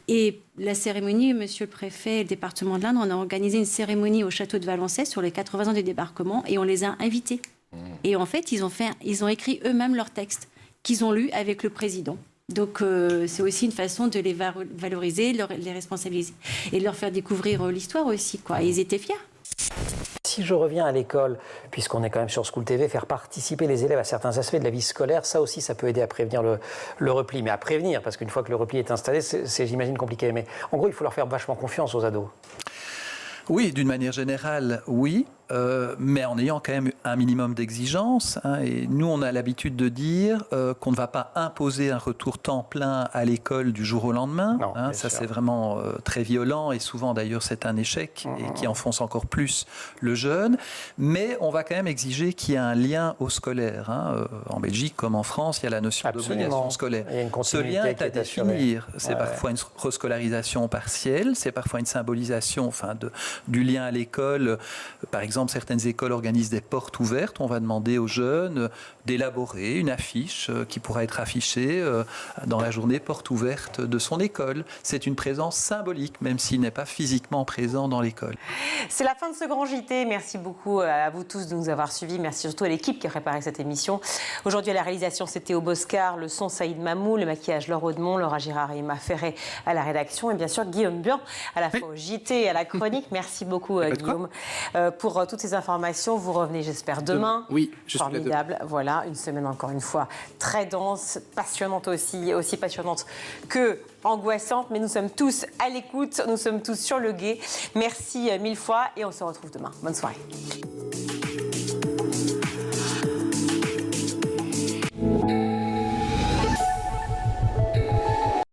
Et la cérémonie, monsieur le préfet et le département de l'Indre, on a organisé une cérémonie au château de Valençay sur les 80 ans du débarquement et on les a invités. Et en fait, ils ont écrit eux-mêmes leur texte qu'ils ont lu avec le président. Donc c'est aussi une façon de les valoriser, les responsabiliser et de leur faire découvrir l'histoire aussi, quoi. Et ils étaient fiers. Si je reviens à l'école, puisqu'on est quand même sur School TV, faire participer les élèves à certains aspects de la vie scolaire, ça aussi, ça peut aider à prévenir le repli. Mais à prévenir, parce qu'une fois que le repli est installé, c'est j'imagine, compliqué. Mais en gros, il faut leur faire vachement confiance aux ados. Oui, d'une manière générale, oui. Mais en ayant quand même un minimum d'exigence. Et nous, on a l'habitude de dire qu'on ne va pas imposer un retour temps plein à l'école du jour au lendemain. Non, ça, c'est vraiment très violent et souvent, d'ailleurs, c'est un échec et qui enfonce encore plus le jeune. Mais on va quand même exiger qu'il y ait un lien au scolaire. En Belgique, comme en France, il y a la notion d'obligation scolaire. Ce lien est à définir. C'est parfois une rescolarisation partielle, c'est parfois une symbolisation du lien à l'école. Par exemple, certaines écoles organisent des portes ouvertes. On va demander aux jeunes d'élaborer une affiche qui pourra être affichée dans la journée porte ouverte de son école. C'est une présence symbolique, même s'il n'est pas physiquement présent dans l'école. C'est la fin de ce grand JT. Merci beaucoup à vous tous de nous avoir suivis. Merci surtout à l'équipe qui a préparé cette émission. Aujourd'hui, à la réalisation, c'était Théo Boscar, le son Saïd Mamou, le maquillage Laure Audemont, Laura Girard et Emma Ferret à la rédaction et bien sûr Guillaume Bian à la fois au JT et à la chronique. Merci beaucoup Guillaume pour toutes ces informations. Vous revenez, j'espère, demain. Oui, je formidable. Suis là. Voilà, une semaine encore une fois très dense, passionnante aussi passionnante que angoissante. Mais nous sommes tous à l'écoute, nous sommes tous sur le gué. Merci mille fois et on se retrouve demain. Bonne soirée.